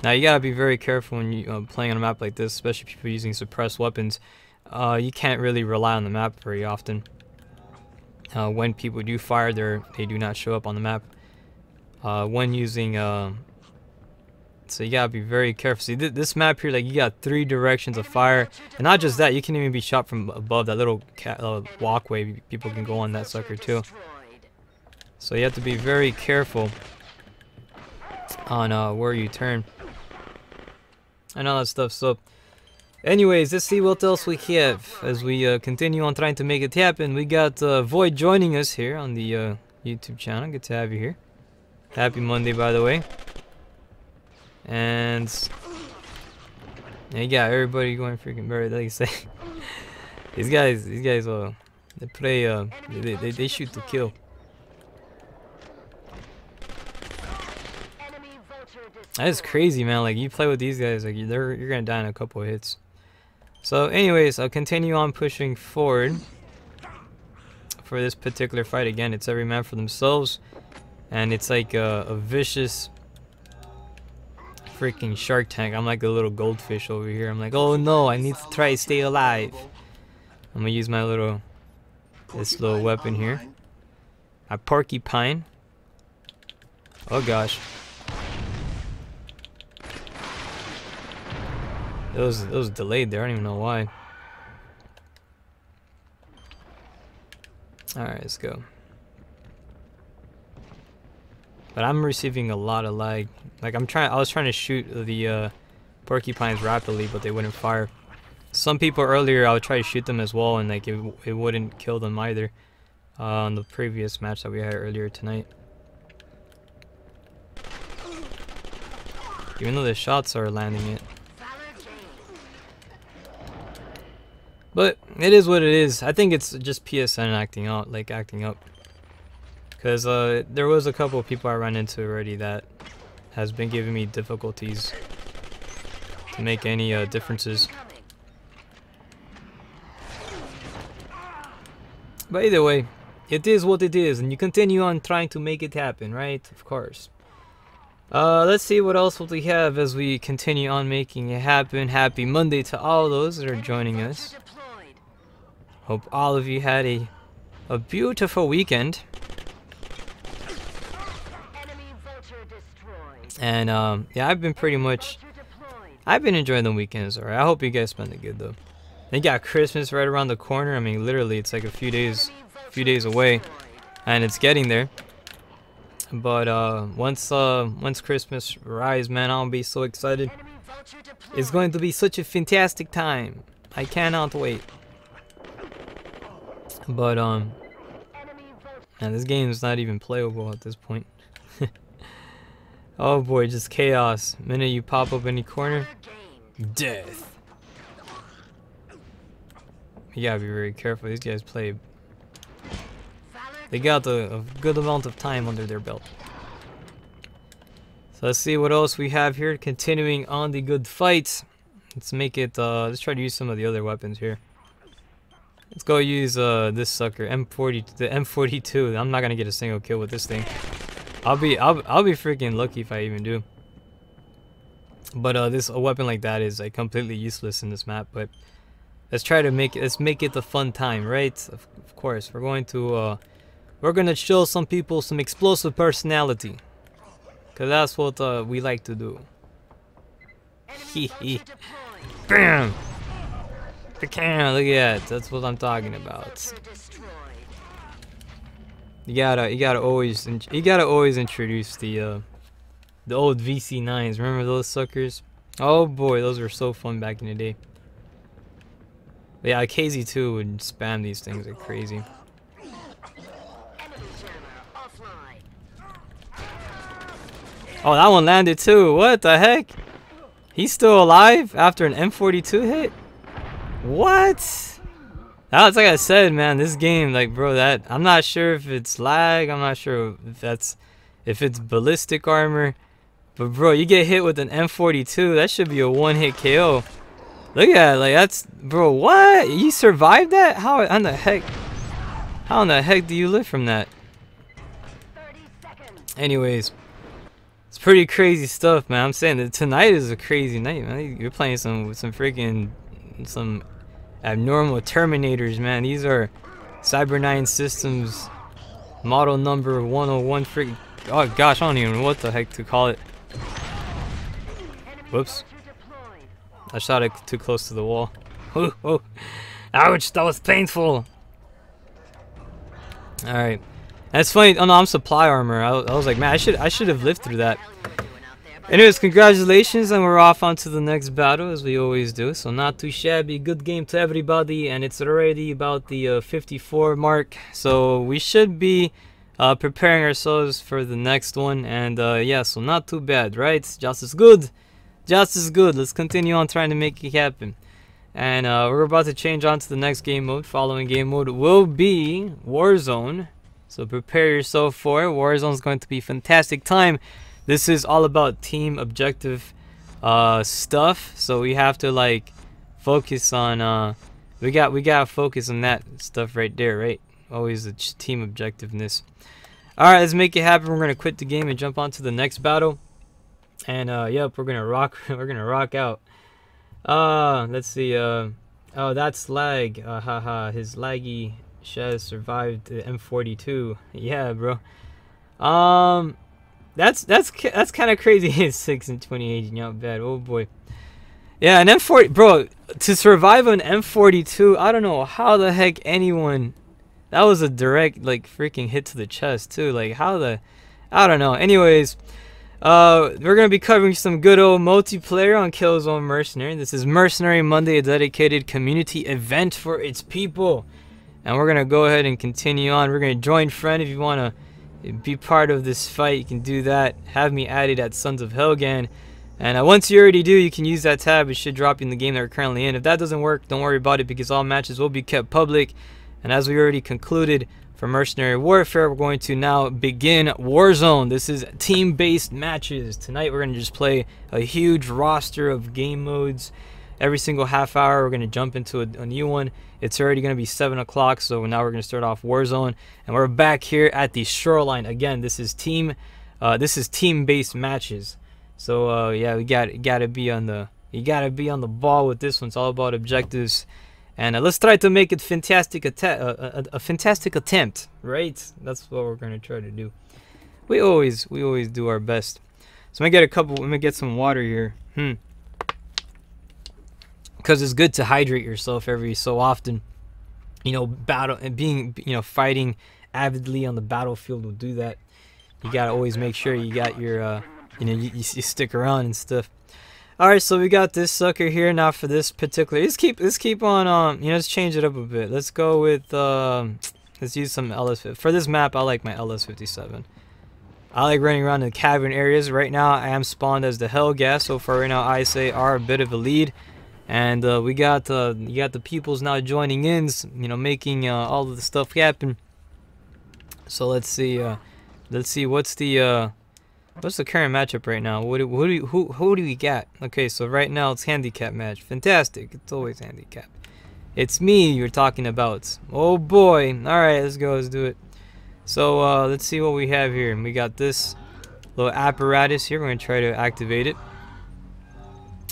now you gotta be very careful when you playing on a map like this, especially people using suppressed weapons. You can't really rely on the map very often. When people do fire, they do not show up on the map. When using so you gotta be very careful. See this map here, like you got 3 directions of fire, and not just that, you can even be shot from above that little walkway. People can go on that sucker too. So you have to be very careful on where you turn and all that stuff. So anyways, let's see what else we have as we continue on trying to make it happen. We got Void joining us here on the YouTube channel. Good to have you here. Happy Monday, by the way. And yeah, you got everybody going freaking bird, like you say. these guys, they play, they shoot to kill. That's crazy, man. Like you play with these guys, like you're gonna die in a couple of hits. So, anyways, I'll continue on pushing forward for this particular fight. Again, it's every man for themselves, and it's like a vicious freaking Shark Tank. I'm like a little goldfish over here. I'm like, oh no, I need to try to stay alive. I'm gonna use my this little weapon here. A porcupine. Oh gosh. It was delayed there. I don't even know why. Alright, let's go. But I'm receiving a lot of lag. Like I was trying to shoot the porcupines rapidly, but they wouldn't fire. Some people earlier, I would try to shoot them as well, and like it wouldn't kill them either. On the previous match that we had earlier tonight. Even though the shots are landing it. But it is what it is. I think it's just PSN acting up. Because there was a couple of people I ran into already that has been giving me difficulties to make any differences. But either way, it is what it is, and you continue on trying to make it happen, right? Of course. Let's see what else we have as we continue on making it happen. Happy Monday to all those that are joining us. Hope all of you had a beautiful weekend. And yeah, I've been enjoying the weekends. Alright, I hope you guys spend it good though. They got Christmas right around the corner. I mean, literally, it's like a few days away, and it's getting there. But once Christmas arrives, man, I'll be so excited. It's going to be such a fantastic time. I cannot wait. But man, this game is not even playable at this point. Oh boy, just chaos. Minute you pop up any corner, death. You gotta be very careful. These guys play. They got a good amount of time under their belt. So let's see what else we have here. Continuing on the good fight. Let's make it. Let's try to use some of the other weapons here. Let's go use this sucker, the M42. I'm not gonna get a single kill with this thing. I'll be freaking lucky if I even do. But a weapon like that is like completely useless in this map. But let's try to make it the fun time, right? Of course, we're gonna show some people some explosive personality, cause that's what we like to do. Hee. Bam! Look at that. That's what I'm talking about. You gotta always introduce the old VC9s. Remember those suckers? Oh boy, those were so fun back in the day. But yeah, KZ2 would spam these things like crazy. Oh, that one landed too. What the heck? He's still alive after an M42 hit? What? That's like I said, man, this game, like, bro, that I'm not sure if it's lag. I'm not sure if it's ballistic armor. But bro, you get hit with an M42, that should be a one-hit KO. Look at it, like that's, bro, what? You survived that? How in the heck do you live from that? Anyways, it's pretty crazy stuff, man. I'm saying that tonight is a crazy night, man. You're playing some freaking abnormal Terminators, man. These are Cyber 9 Systems model number 101 freaking, oh gosh, I don't even know what the heck to call it. Whoops. I shot it too close to the wall. Oh, oh. Ouch, that was painful. Alright. That's funny. Oh no, I'm supply armor. I was like, man, I should have lived through that. Anyways, congratulations, and we're off onto the next battle as we always do. So not too shabby. Good game to everybody, and it's already about the 54 mark. So we should be preparing ourselves for the next one, and yeah, so not too bad, right? Just as good. Just as good. Let's continue on trying to make it happen. And we're about to change on to the next game mode. Following game mode will be Warzone. So prepare yourself for it. Warzone is going to be a fantastic time. This is all about team objective stuff. So we have to like focus on we gotta focus on that stuff right there, right? Always the team objectiveness. Alright, let's make it happen. We're gonna quit the game and jump on to the next battle. And yep, we're gonna rock out. Let's see, oh, that's lag. Haha, his laggy Shez survived the M42. Yeah, bro. That's kind of crazy. Hit 6 in 2018, not bad. Oh boy. Yeah, an M40, bro, to survive an M42, I don't know how the heck anyone, that was a direct like freaking hit to the chest too. Like how the, I don't know. Anyways, we're gonna be covering some good old multiplayer on Killzone Mercenary. This is Mercenary Monday, a dedicated community event for its people, and we're gonna go ahead and continue on. We're gonna join friend. If you wanna be part of this fight, you can do that. Have me added at Sons-of-Helghan, and once you already do, you can use that tab. It should drop you in the game that we're currently in. If that doesn't work, don't worry about it, because all matches will be kept public. And as we already concluded for Mercenary Warfare, we're going to now begin Warzone. This is team-based matches. Tonight we're going to just play a huge roster of game modes. Every single half hour we're going to jump into a new one. It's already going to be 7 o'clock, so now we're going to start off Warzone. And we're back here at the Shoreline. Again, this is team-based matches. So yeah, you gotta be on the ball with this one. It's all about objectives. And let's try to make it fantastic a fantastic attempt, right? That's what we're gonna try to do. We always do our best. So let me get some water here. Because it's good to hydrate yourself every so often. You know, fighting avidly on the battlefield will do that. You gotta always make sure you got your you stick around and stuff. Alright, so we got this sucker here. Now for this particular, let's keep on let's change it up a bit. Let's go with let's use some LS. For this map, I like my LS57. I like running around in cavern areas. Right now I am spawned as the Helghast, so far right now I say are a bit of a lead. And you got the peoples now joining in, making all of the stuff happen. So let's see what's the current matchup right now? Who do we got? Okay, so right now it's handicap match. Fantastic. It's always handicap. It's me you're talking about. Oh boy. Alright, let's go. Let's do it. So let's see what we have here. We got this little apparatus here. We're going to try to activate it.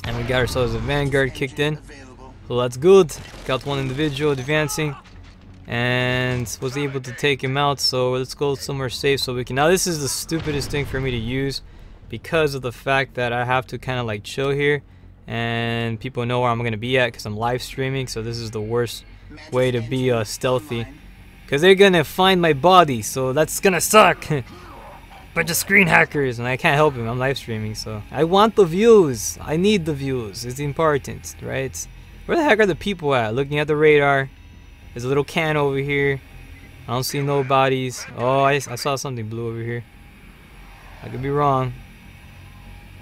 And we got ourselves a Vanguard kicked in. So that's good. Got one individual advancing. And was able to take him out. So let's go somewhere safe so we can. Now this is the stupidest thing for me to use, because of the fact that I have to kind of like chill here and people know where I'm going to be at because I'm live streaming. So this is the worst way to be stealthy, because they're going to find my body. So that's going to suck. Bunch of screen hackers, and I can't help them. I'm live streaming, so I want the views. I need the views. It's important, right? Where the heck are the people at? Looking at the radar. There's a little can over here. I don't see no bodies. Oh, I saw something blue over here. I could be wrong.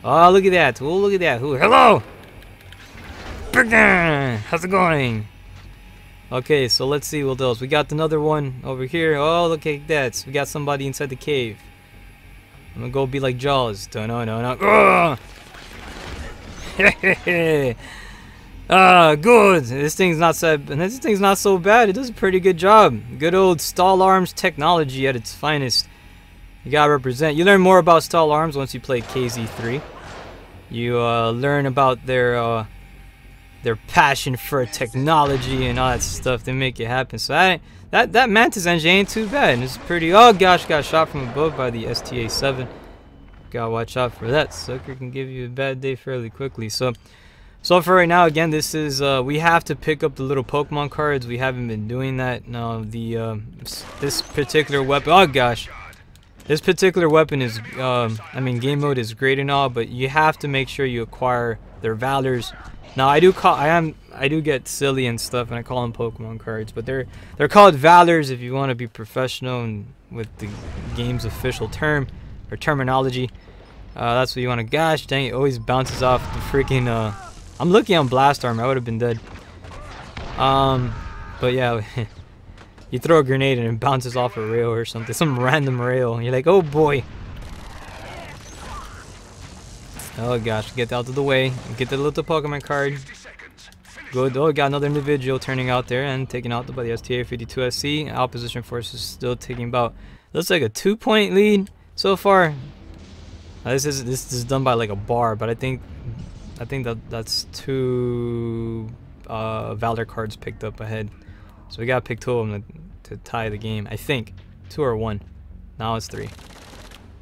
Oh, look at that. Oh, look at that. Ooh, hello! How's it going? Okay, so let's see what else. We got another one over here. Oh, look at that. We got somebody inside the cave. I'm gonna go be like Jaws. No. Good. This thing's not so bad. It does a pretty good job. Good old Stall Arms technology at its finest. You gotta represent. You learn more about Stall Arms once you play KZ3. You learn about their passion for technology and all that stuff. They make it happen. So that Mantis engine ain't too bad. It's pretty. Oh gosh, got shot from above by the STA-7. Gotta watch out for that. Sucker can give you a bad day fairly quickly. So for right now, again, this is we have to pick up the little Pokemon cards. We haven't been doing that. Now this particular weapon. Oh gosh, this particular weapon is. I mean, game mode is great and all, but you have to make sure you acquire their Valors. Now I do get silly and stuff, and I call them Pokemon cards, but they're called Valors if you want to be professional and with the game's official term or terminology. That's what you want to. Gosh dang, it always bounces off the freaking. I'm lucky on Blast Armor. I would have been dead. But yeah, you throw a grenade and it bounces off a rail or something, some random rail. You're like, oh boy. Oh gosh, get out of the way. Get the little Pokemon card. Good. Oh, got another individual turning out there and taken out by the STA-52SC. Opposition forces still taking about, looks like a 2-point lead so far. This is done by like a bar, but I think that's 2 Valor cards picked up ahead. So we gotta pick 2 of them to tie the game. I think 2 or 1. Now it's 3.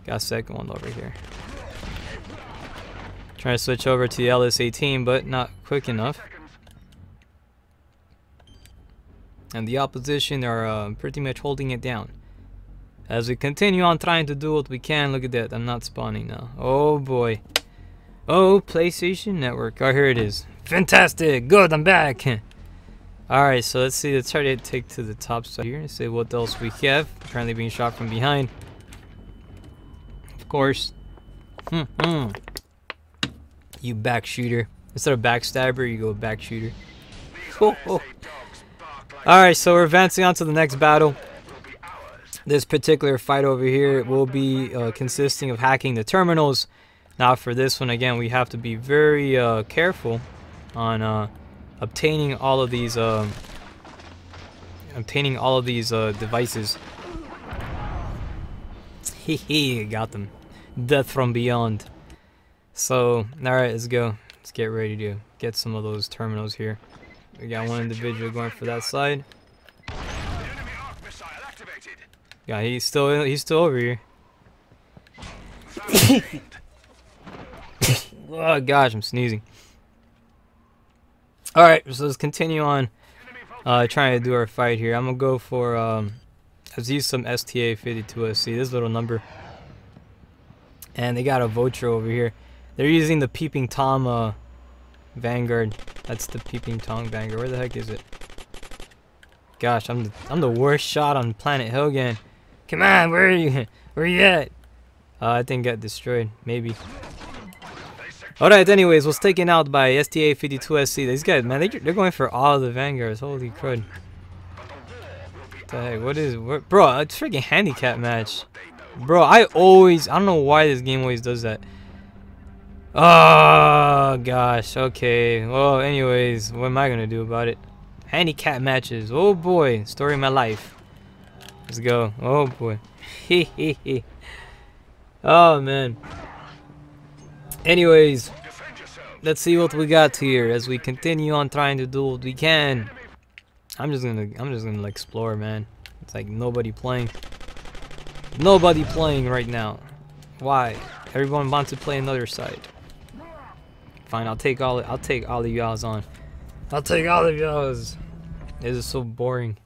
Got a second one over here. Trying to switch over to the LS-18, but not quick enough. And the opposition are pretty much holding it down. As we continue on trying to do what we can. Look at that, I'm not spawning now. Oh boy. Oh, PlayStation Network. Oh, here it is. Fantastic. Good, I'm back. Alright, so let's see. Let's try to take to the top side here and see what else we have. Currently being shot from behind. Of course. You back shooter. Instead of backstabber, you go back shooter. Alright, so we're advancing on to the next battle. This particular fight over here will be consisting of hacking the terminals. Now for this one, again, we have to be very careful on obtaining all of these devices. Hehe, got them. Death from beyond. So, alright, let's go. Let's get ready to get some of those terminals here. We got one individual going for that side. Yeah, he's still over here. Oh gosh, I'm sneezing. Alright, so let's continue on trying to do our fight here. I'm gonna go for let's use some STA-52SC, this little number. And they got a Vulture over here. They're using the Peeping Tom Vanguard. That's the Peeping Tom Vanguard. Where the heck is it? Gosh, I'm the worst shot on planet Helghan. Come on, where are you? Where are you at? I think got destroyed. Maybe. Alright, anyways, was taken out by STA-52SC. These guys, man, they're going for all the Vanguards. Holy crud. What the heck? What, bro, it's a freaking handicap match. Bro, I don't know why this game always does that. Oh, gosh. Okay. Well, anyways, what am I going to do about it? Handicap matches. Oh, boy. Story of my life. Let's go. Oh, boy. Hehehe. Oh, man. Anyways, let's see what we got here as we continue on trying to do what we can. I'm just gonna explore, man. It's like nobody playing. Nobody playing right now. Why? Everyone wants to play another side. Fine, I'll take all of y'all's on. I'll take all of y'all's. This is so boring.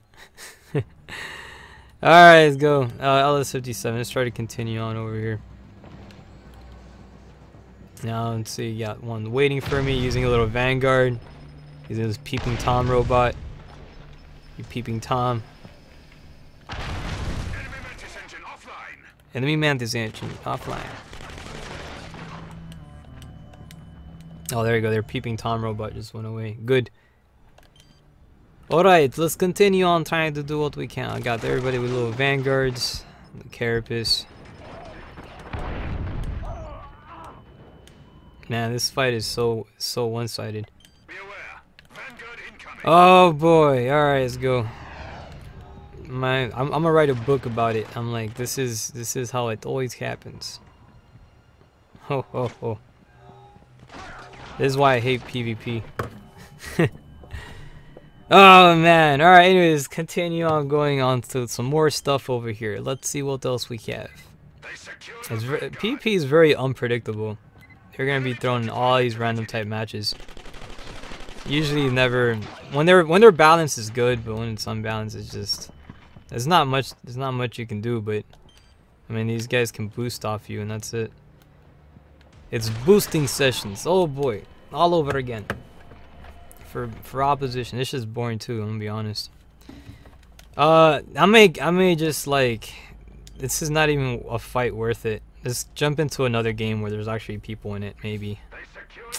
Alright, let's go. LS-57. Let's try to continue on over here. Now, let's see. Got one waiting for me using a little Vanguard. He's this peeping Tom robot. You peeping Tom. Enemy mantis engine offline. Enemy mantis engine offline. Oh, there you go. Their peeping Tom robot just went away. Good. Alright, let's continue on trying to do what we can. I got everybody with little vanguards. The carapace. Man, this fight is so one-sided. Be aware. Vanguard incoming. Oh boy! All right, let's go. I'm gonna write a book about it. I'm like, this is how it always happens. Ho ho ho! This is why I hate PvP. Oh man! All right. Anyways, continue on going on to some more stuff over here. Let's see what else we have. They secured PvP is very unpredictable. They're gonna be thrown in all these random type matches. Usually never when their balance is good, but when it's unbalanced, it's just there's not much you can do. But I mean, these guys can boost off you, and that's it. It's boosting sessions. Oh boy, all over again. For opposition, it's just boring too. I'm gonna be honest. I may just like this is not even a fight worth it. Let's jump into another game where there's actually people in it, maybe.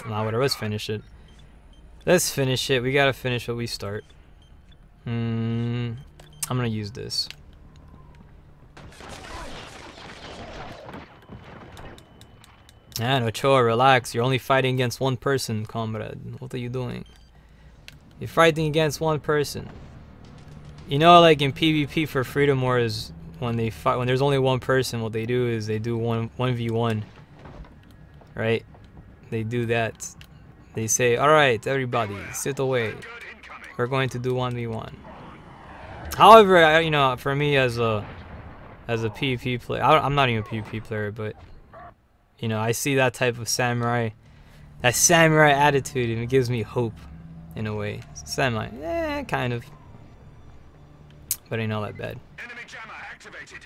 Nah, whatever, let's finish it. Let's finish it. We gotta finish what we start. I'm gonna use this. Man, Ochoa, relax. You're only fighting against one person, comrade. What are you doing? You're fighting against one person. You know, like in PvP for Freedom Wars, when they fight, when there's only one person, what they do is they do 1v1, right? They do that. They say, all right, everybody, sit away. We're going to do 1v1. However, you know, for me as a PvP player, I'm not even a PvP player, but you know, I see that type of samurai attitude, and it gives me hope, in a way. Samurai, kind of, but ain't all that bad. Enemy jammer activated.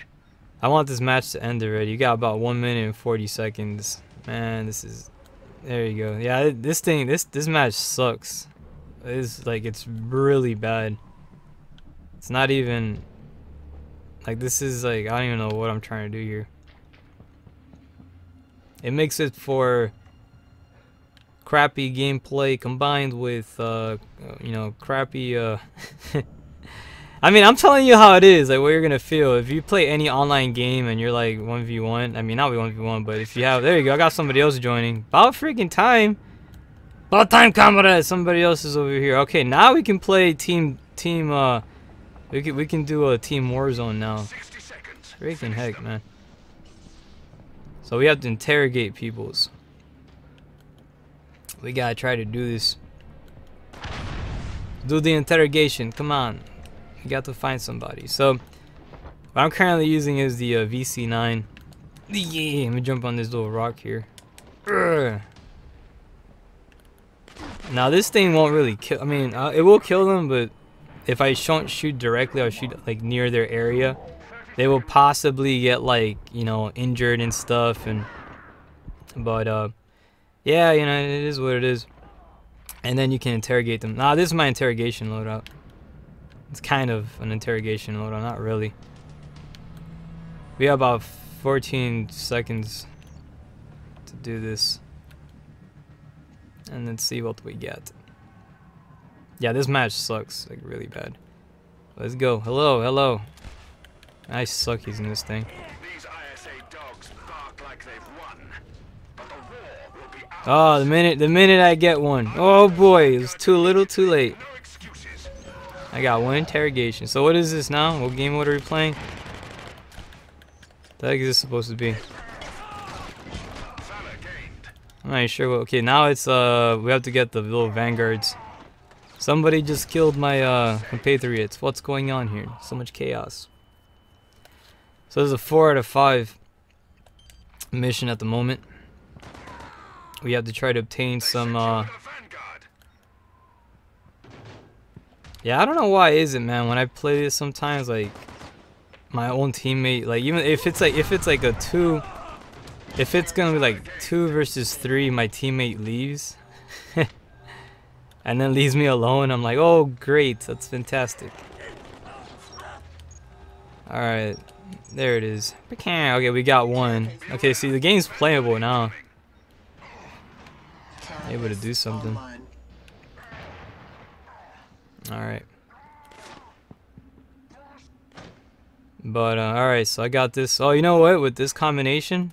I want this match to end already. You got about 1 minute and 40 seconds. Man, this is... There you go. Yeah, this match sucks. It's like, it's really bad. It's not even... Like, this is like, I don't even know what I'm trying to do here. It makes it for crappy gameplay combined with, you know, crappy, I mean, I'm telling you how it is, like what you're gonna feel if you play any online game and you're like 1v1. I mean, not 1v1, but if you have, there you go, I got somebody else joining. About freaking time. About time, comrade. Somebody else is over here. Okay, now we can play team. We can do a team Warzone now. 60 seconds. Freaking heck, man. So we have to interrogate peoples. We gotta try to do this. Do the interrogation. Come on. We got to find somebody. So what I'm currently using is the VC9. Yeah, let me jump on this little rock here. Urgh. Now this thing won't really kill. I mean, it will kill them, but if I don't shoot directly, I'll shoot like near their area. They will possibly get like, you know, injured and stuff. And but yeah, you know, it is what it is. And then you can interrogate them. Nah, this is my interrogation loadout. It's kind of an interrogation loadout, not really. We have about 14 seconds to do this. And then see what we get. Yeah, this match sucks, like really bad. Let's go. Hello, hello. I suck using this thing. These ISA dogs bark like they've won, but the war will be Oh, the minute I get one. Oh boy, it was too little, too late. no excuses. I got one interrogation. So what is this now? What game mode are we playing? The heck is this supposed to be? Valor gained. I'm not even sure what. Okay, now it's we have to get the little vanguards. Somebody just killed my compatriots. What's going on here? So much chaos. So there's a 4 out of 5 mission at the moment. We have to try to obtain some The Vanguard. yeah, I don't know why is it, man, when I play this sometimes like my own teammate, like even if it's like a 2, if it's gonna be like 2 versus 3, my teammate leaves. and then leaves me alone. I'm like, oh great, that's fantastic. Alright, there it is. Okay, we got one. Okay, see, the game's playable now. Able to do something. Alright. But, alright, so I got this. Oh, you know what? With this combination,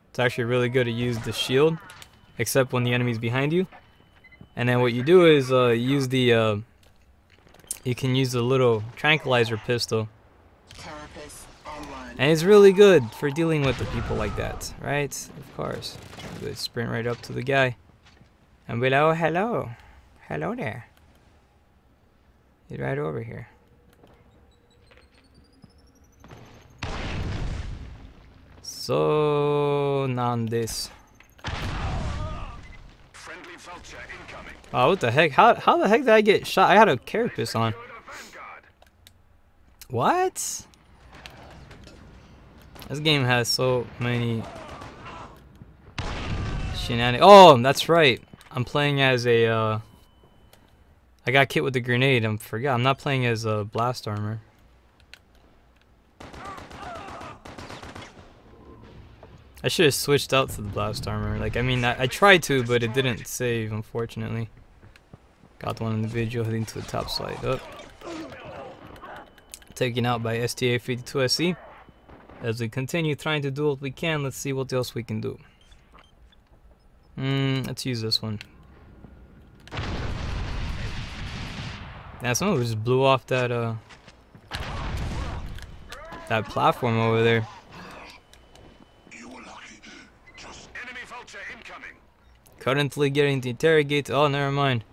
it's actually really good to use the shield, except when the enemy's behind you. And then what you do is use the, you can use the little tranquilizer pistol. And it's really good for dealing with the people like that, right? Of course. They sprint right up to the guy. And be like, oh, hello. Hello there. He's right over here. So, this. Oh, what the heck? How the heck did I get shot? I had a carapace on. What? This game has so many shenanigans. Oh, that's right. I'm playing as a, I got hit with the grenade. I forgot. I'm not playing as a blast armor. I should have switched out to the blast armor. Like, I mean, I tried to, but it didn't save, unfortunately. Got one individual heading to the top side. Up. Taken out by STA-52SE. As we continue trying to do what we can, let's see what else we can do. Let's use this one. Yeah, someone just blew off that that platform over there. Currently getting the interrogate. Oh, never mind.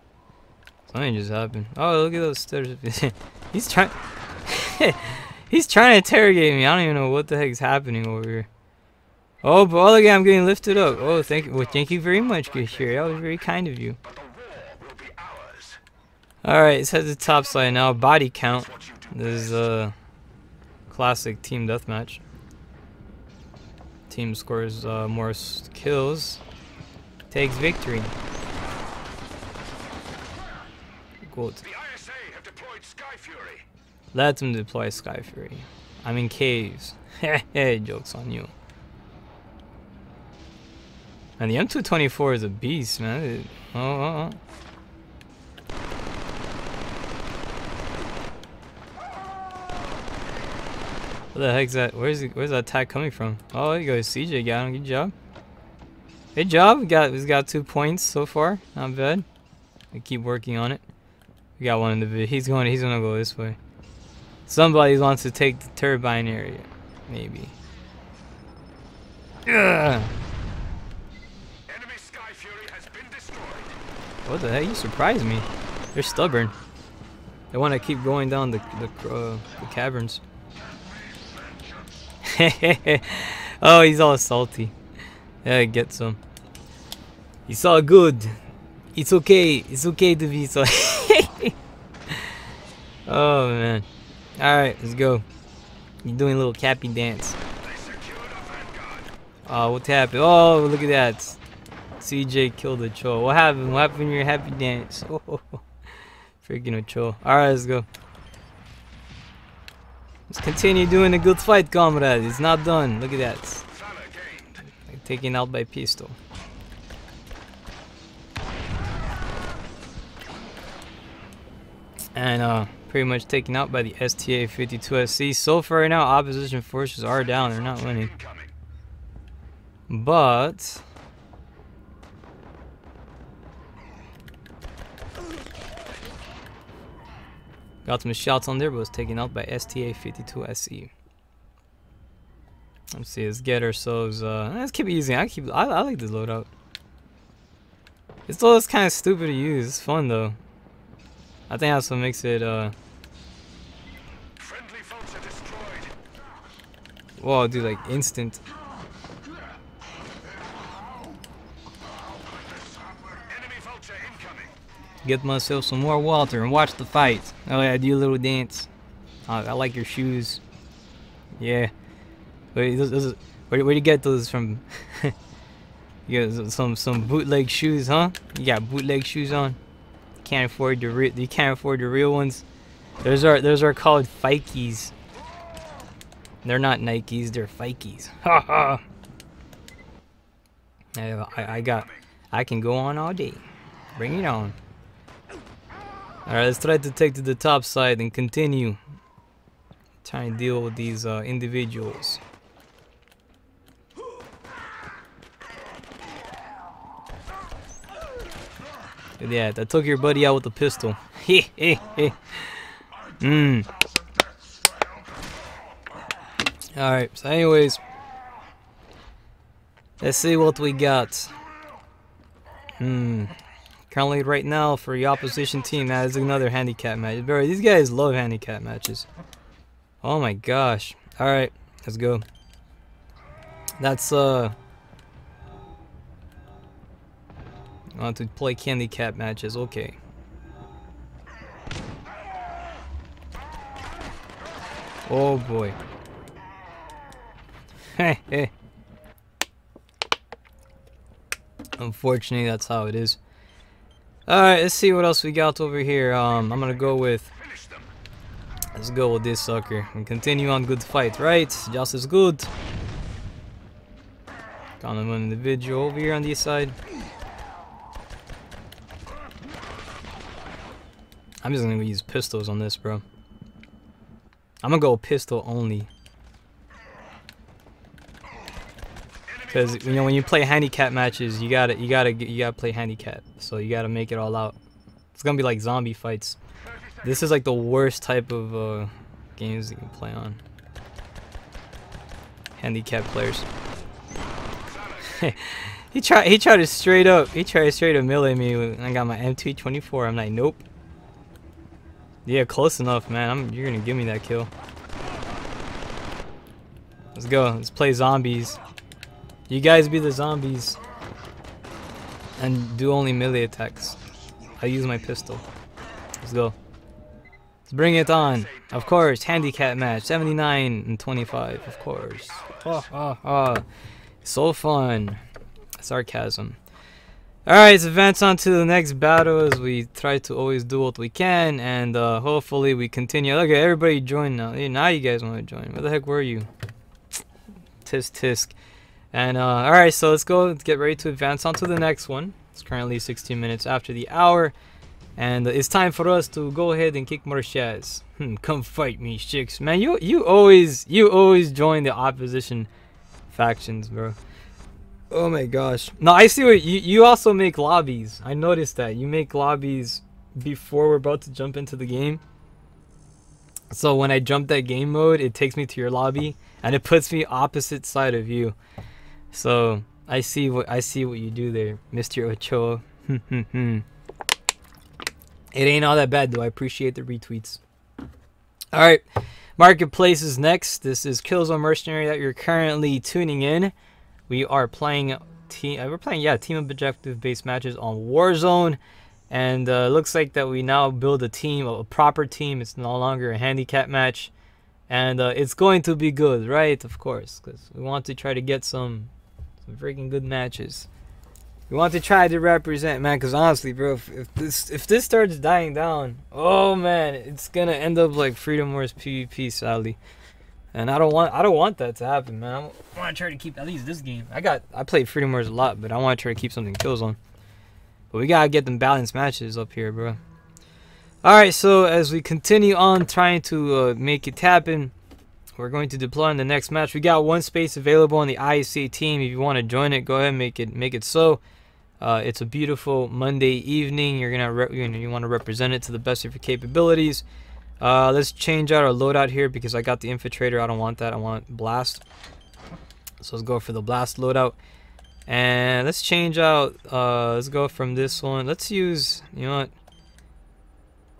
Something just happened. Oh, look at those stairs. He's trying. He's trying to interrogate me. I don't even know what the heck's happening over here. Oh, but all again, I'm getting lifted up. Oh, thank you. Well, thank you very much, Gashir. That was very kind of you. Alright, let's head to the top side now. Body count. This is a classic team deathmatch. Team scores more kills. Takes victory. Good. Let them deploy Sky Fury. I'm in caves. Hey, joke's on you. And the M224 is a beast, man. What the heck's that? Where's that attack coming from? Oh, there you go. CJ got him. Good job. Good job. He's got 2 points so far. Not bad. We keep working on it. We got one in the vid. He's gonna go this way. Somebody wants to take the turbine area. Maybe. Ugh. Enemy Sky Fury has been destroyed. What the heck? You surprised me. They're stubborn. They want to keep going down the caverns. Oh, he's all salty. Yeah, get some. It's all good. It's okay. It's okay to be so. Oh man. Alright, let's go. You're doing a little cappy dance. Oh, what happened? Oh, look at that. CJ killed a troll. What happened? What happened in your happy dance? Oh, freaking a troll. Alright, let's go. Let's continue doing a good fight, comrade. It's not done. Look at that. Taken out by pistol. And pretty much taken out by the STA-52SE. So far now, opposition forces are down. They're not winning. But got some shots on there, but was taken out by STA-52SE. Let's see. Let's get ourselves. Let's keep it easy. I like this loadout. This loadout's kind of stupid to use. It's fun though. I think that's what makes it. Whoa, dude! Like instant. Get myself some more water and watch the fight. Oh yeah, do a little dance. I like your shoes. Yeah. Wait, where do you get those from? You got some bootleg shoes, huh? You got bootleg shoes on. Can't afford the you can't afford the real ones. Those are called Fikes. They're not Nikes, they're Fikes. Ha ha. I can go on all day. Bring it on. Alright, let's try to take to the top side and continue trying to deal with these individuals. Yeah, I took your buddy out with a pistol. Heh heh heh. Alright, so anyways, let's see what we got. Currently right now for the opposition team, that is another handicap match. Bro, these guys love handicap matches. Oh my gosh. Alright, let's go. That's I want to play handicap matches, okay. Oh boy. Hey. Unfortunately, that's how it is. Alright, let's see what else we got over here. I'm gonna go with... Let's go with this sucker. And continue on good fight, right? Just as good. Got one individual over here on this side. I'm just gonna use pistols on this, bro. I'm gonna go pistol only. Because you know when you play handicap matches, you gotta play handicap. So you gotta make it all out. It's gonna be like zombie fights. This is like the worst type of games you can play on. Handicap players. he tried to straight up melee me when I got my M224. I'm like, nope. Yeah, close enough, man. You're gonna give me that kill. Let's go. Let's play zombies. You guys be the zombies and do only melee attacks. I use my pistol. Let's go. Let's bring it on. Of course, handicap match, 79 and 25. Of course. So fun. Sarcasm. Alright, let's advance on to the next battle as we try to always do what we can, and hopefully we continue. Look at everybody join now. Now you guys want to join. Where the heck were you? Tisk. And alright, so let's go. Let's get ready to advance on to the next one. It's currently 16 minutes after the hour, and it's time for us to go ahead and kick more shaz. Come fight me, chicks. Man, you always join the opposition factions, bro. Oh my gosh. No, I see what you also make lobbies. I noticed that you make lobbies before we're about to jump into the game. So when I jump that game mode, it takes me to your lobby and it puts me opposite side of you. So I see what you do there, Mr. Ochoa. It ain't all that bad though. I appreciate the retweets. All right, Marketplace is next. This is Killzone Mercenary that you're currently tuning in. We are playing team objective based matches on Warzone, and looks like that we now build a proper team. It's no longer a handicap match, and it's going to be good, right? Of course, because we want to try to get some freaking good matches. We want to try to represent, man. Because honestly, bro, if this starts dying down, oh man, it's gonna end up like Freedom Wars PvP, sadly. And I don't want that to happen, man. I want to try to keep at least this game. I played Freedom Wars a lot, but I want to try to keep something Killzone. But we gotta get them balanced matches up here, bro. All right, so as we continue on trying to make it happen, we're going to deploy in the next match. We got one space available on the ISA team. If you want to join it, go ahead and make it so. It's a beautiful Monday evening. You want to represent it to the best of your capabilities. Let's change out our loadout here because I got the infiltrator. I don't want that. I want blast. So let's go for the blast loadout. And let's change out. Let's go from this one. Let's use. You know what?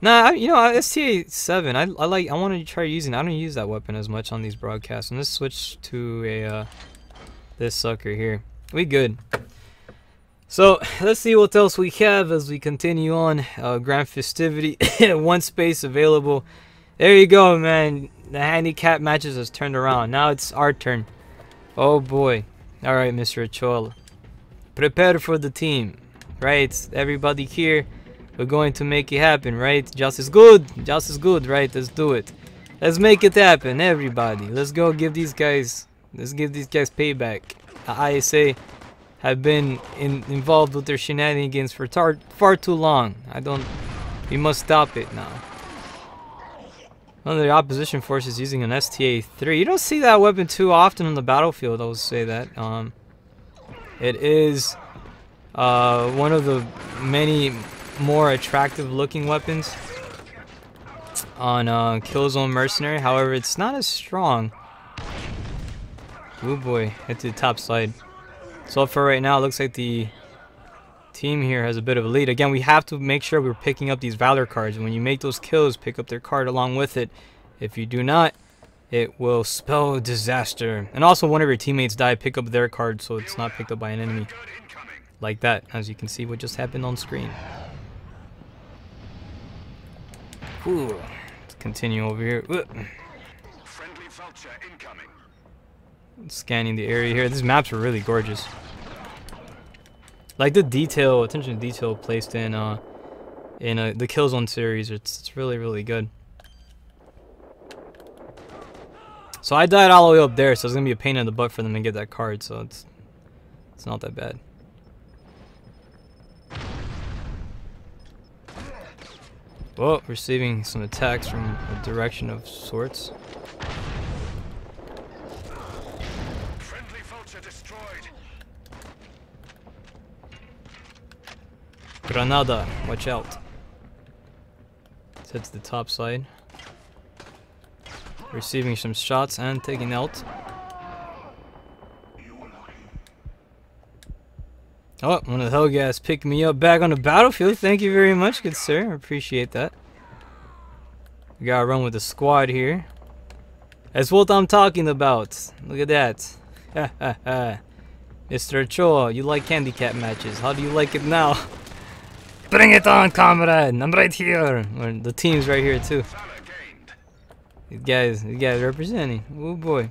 Nah, STA7. I want to try using. I don't use that weapon as much on these broadcasts. And let's switch to this sucker here. We good. So let's see what else we have as we continue on. Grand Festivity, one space available. There you go, man. The handicap matches has turned around. Now it's our turn. Oh boy. All right, Mr. Ochoa. Prepare for the team. Right, everybody here. We're going to make it happen, right? Just is good. Just is good, right? Let's do it. Let's make it happen, everybody. Let's go give these guys. Let's give these guys payback. The ISA have been involved with their shenanigans for far too long. We must stop it now. One of the opposition forces using an STA-3. You don't see that weapon too often on the battlefield, I will say that. It is one of the many more attractive looking weapons on Killzone Mercenary. However, it's not as strong. Oh boy, hit to the top side. So for right now, it looks like the team here has a bit of a lead. Again, we have to make sure we're picking up these Valor cards. When you make those kills, pick up their card along with it. If you do not, it will spell disaster. And also, whenever your teammates die, pick up their card so it's not picked up by an enemy. Like that, as you can see what just happened on screen. Ooh. Let's continue over here. Friendly vulture incoming. Scanning the area here. These maps are really gorgeous. Like the detail, attention to detail placed in the Killzone series. It's really, really good. So I died all the way up there, so it's gonna be a pain in the butt for them to get that card. So it's not that bad. Well, receiving some attacks from a direction of sorts. Friendly vulture destroyed. Granada, watch out. Let's head to the top side. Receiving some shots and taking out. Oh, one of the Helghans picked me up back on the battlefield. Thank you very much, good sir. I appreciate that. We gotta run with the squad here. That's what I'm talking about. Look at that. Ha ha ha. Mr. Cho, you like handicap matches. How do you like it now? Bring it on, comrade. I'm right here. Or the team's right here too. These guys representing. Oh boy.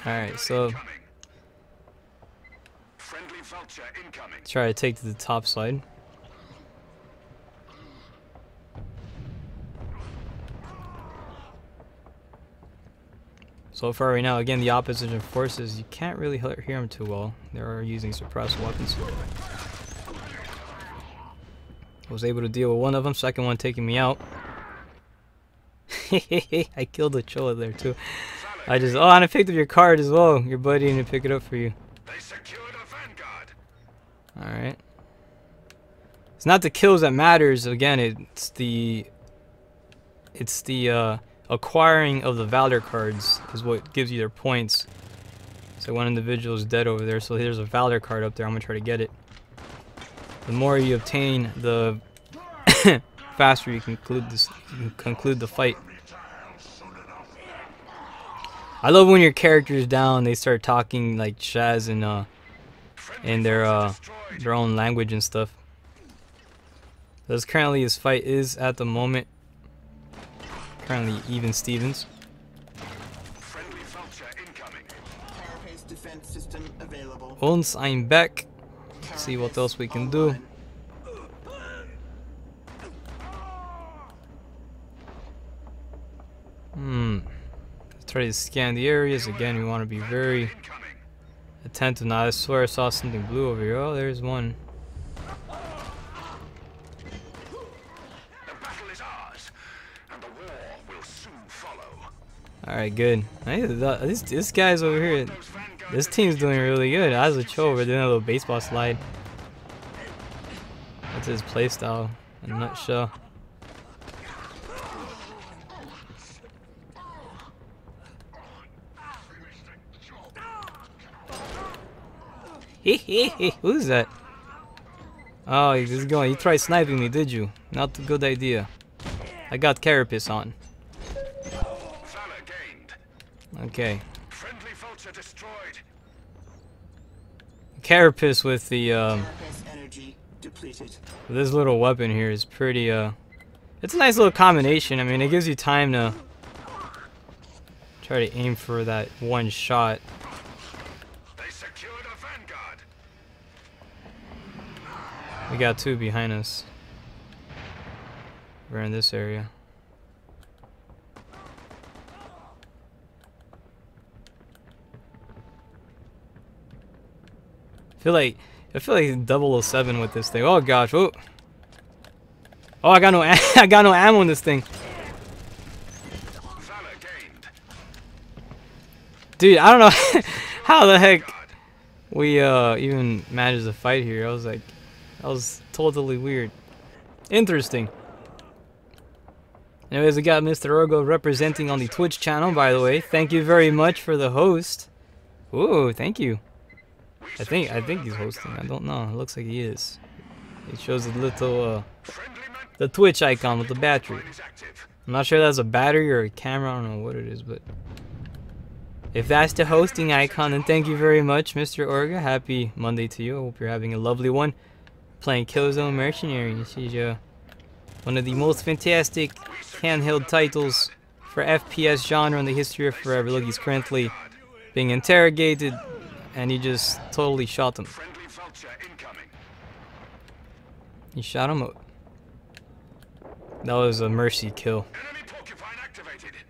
Alright, so try to take to the top side. So far right now, again, the opposition forces, you can't really hear them too well. They're using suppressed weapons. I was able to deal with one of them, second one taking me out. I killed the Chola there too. And I picked up your card as well. Your buddy didn't pick it up for you. Alright. It's not the kills that matters, again, it's the acquiring of the Valor cards is what gives you their points. So one individual is dead over there, so there's a Valor card up there. I'm gonna try to get it. The more you obtain, the faster you conclude the fight. I love when your character is down, they start talking like Shaz in their own language and stuff. That's currently his fight is at the moment. Currently even Stevens. Once I'm back, let's see what else we can do. Let's try to scan the areas again. We want to be very attentive. Now I swear I saw something blue over here. Oh, there's one. Alright, good. Hey, this guy's over here. This team's doing really good. As a Cho, we're doing a little baseball slide. That's his playstyle in a nutshell. Who's that? Oh, he's going. You tried sniping me, did you? Not a good idea. I got Carapace on. Okay. Carapace with the this little weapon here is pretty it's a nice little combination. I mean, it gives you time to try to aim for that one shot. We got two behind us. We're in this area. I feel like 007 with this thing. Oh gosh. Oh, I got no I got no ammo in this thing. Dude, I don't know how the heck we even managed to fight here. I was like, that was totally weird. Interesting. Anyways, we got Mr. Orgo representing on the Twitch channel, by the way. Thank you very much for the host. Ooh, thank you. I think he's hosting. I don't know. It looks like he is. It shows a little the Twitch icon with the battery. I'm not sure if that's a battery or a camera. I don't know what it is, but if that's the hosting icon, then thank you very much, Mr. Orga. Happy Monday to you. I hope you're having a lovely one. Playing Killzone Mercenary. This is one of the most fantastic handheld titles for FPS genre in the history of forever. Look, he's currently being interrogated, and he just totally shot him. He shot him up. That was a mercy kill.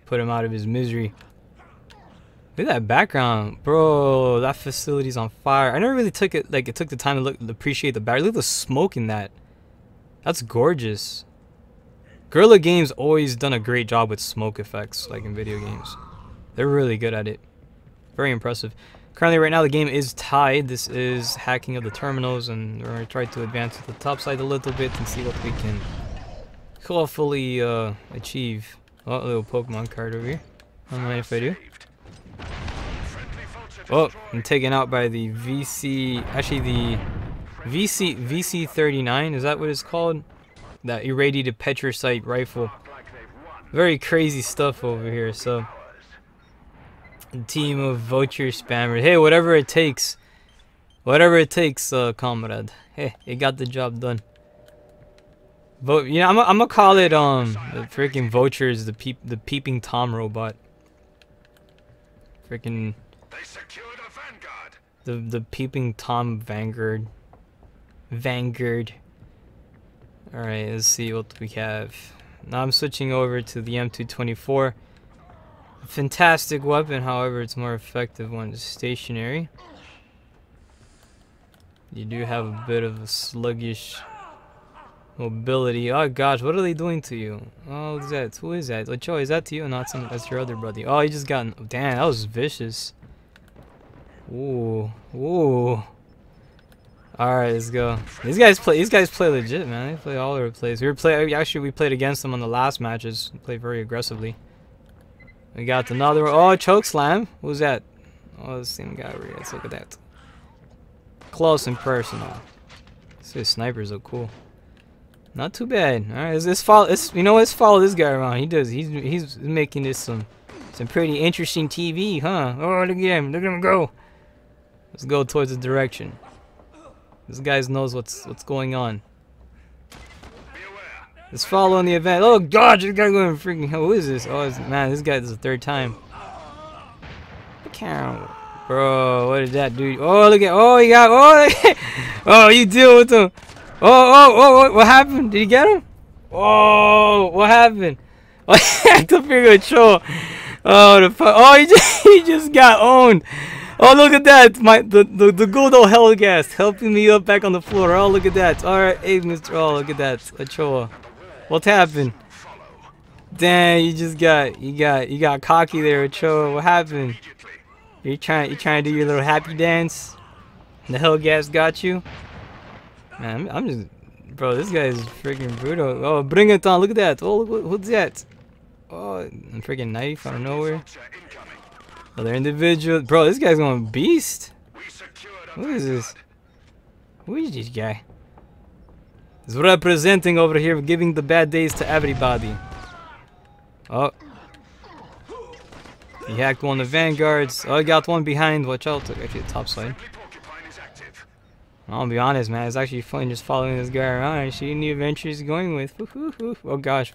Put him out of his misery. Look at that background, bro. That facility's on fire. I never really took it took the time to appreciate the background. Look at the smoke in that. That's gorgeous. Guerrilla Games always done a great job with smoke effects, like in video games. They're really good at it. Very impressive. Currently, right now, the game is tied. This is hacking of the terminals, and we're going to try to advance to the top side a little bit and see what we can hopefully achieve. Oh, a little Pokemon card over here. I don't mind if I do. Oh, I'm taken out by the VC, actually the VC39, is that what it's called? That irradiated petrocyte rifle. Very crazy stuff over here, so. A team of vulture spammers. Hey, whatever it takes. Whatever it takes, comrade. Hey, it got the job done. But, you know, I'm gonna call it, the freaking vultures, the peeping Tom robot. Freaking. The peeping Tom Vanguard. Alright, let's see what we have. Now I'm switching over to the M224. Fantastic weapon, however, it's more effective when it's stationary. You do have a bit of a sluggish mobility. Oh gosh, what are they doing to you? Oh, who's that? Who is that? Ocho, is that to you? Not some. That's your other buddy. Oh, you just got. Damn, that was vicious. Ooh. All right, let's go. These guys play legit, man. They play all over the place. We played against them on the last matches. We played very aggressively. We got another one. Oh, choke slam. Who's that? Oh, the same guy over here. Let's look at that. Close and personal. These snipers are cool. Not too bad. All right, let's follow. You know, let's follow this guy around. He's making this some pretty interesting TV, huh? Oh, look at him. Look at him go. Let's go towards the direction. This guy knows what's going on. Let's follow on the event. Oh god, this guy going freaking hell. Who is this? Oh man, this guy is the third time. Bro, what is that dude? Oh look at he got oh you deal with him. Oh what happened? Did he get him? Oh what happened? Oh I have to figure it out. Oh the fuck he just got owned. Oh look at that! The good old Helghast helping me up back on the floor. Oh look at that! Alright, hey Mr. Oh look at that. Ochoa. What happened? Damn, you got cocky there, Ochoa. What happened? You trying to do your little happy dance? The Helghast got you? Man, I'm just bro, this guy is freaking brutal. Oh, bring it on, look at that. Oh look, who's that? Oh, a freaking knife out of nowhere. Other individual. Bro, this guy's going beast. Who is this? Who is this guy? He's representing over here, giving the bad days to everybody. Oh. He hacked one of the vanguards. Oh, he got one behind. Watch out. Actually, the top side. I'll be honest, man. It's actually fun just following this guy around and seeing the adventures he's going with. Oh, gosh.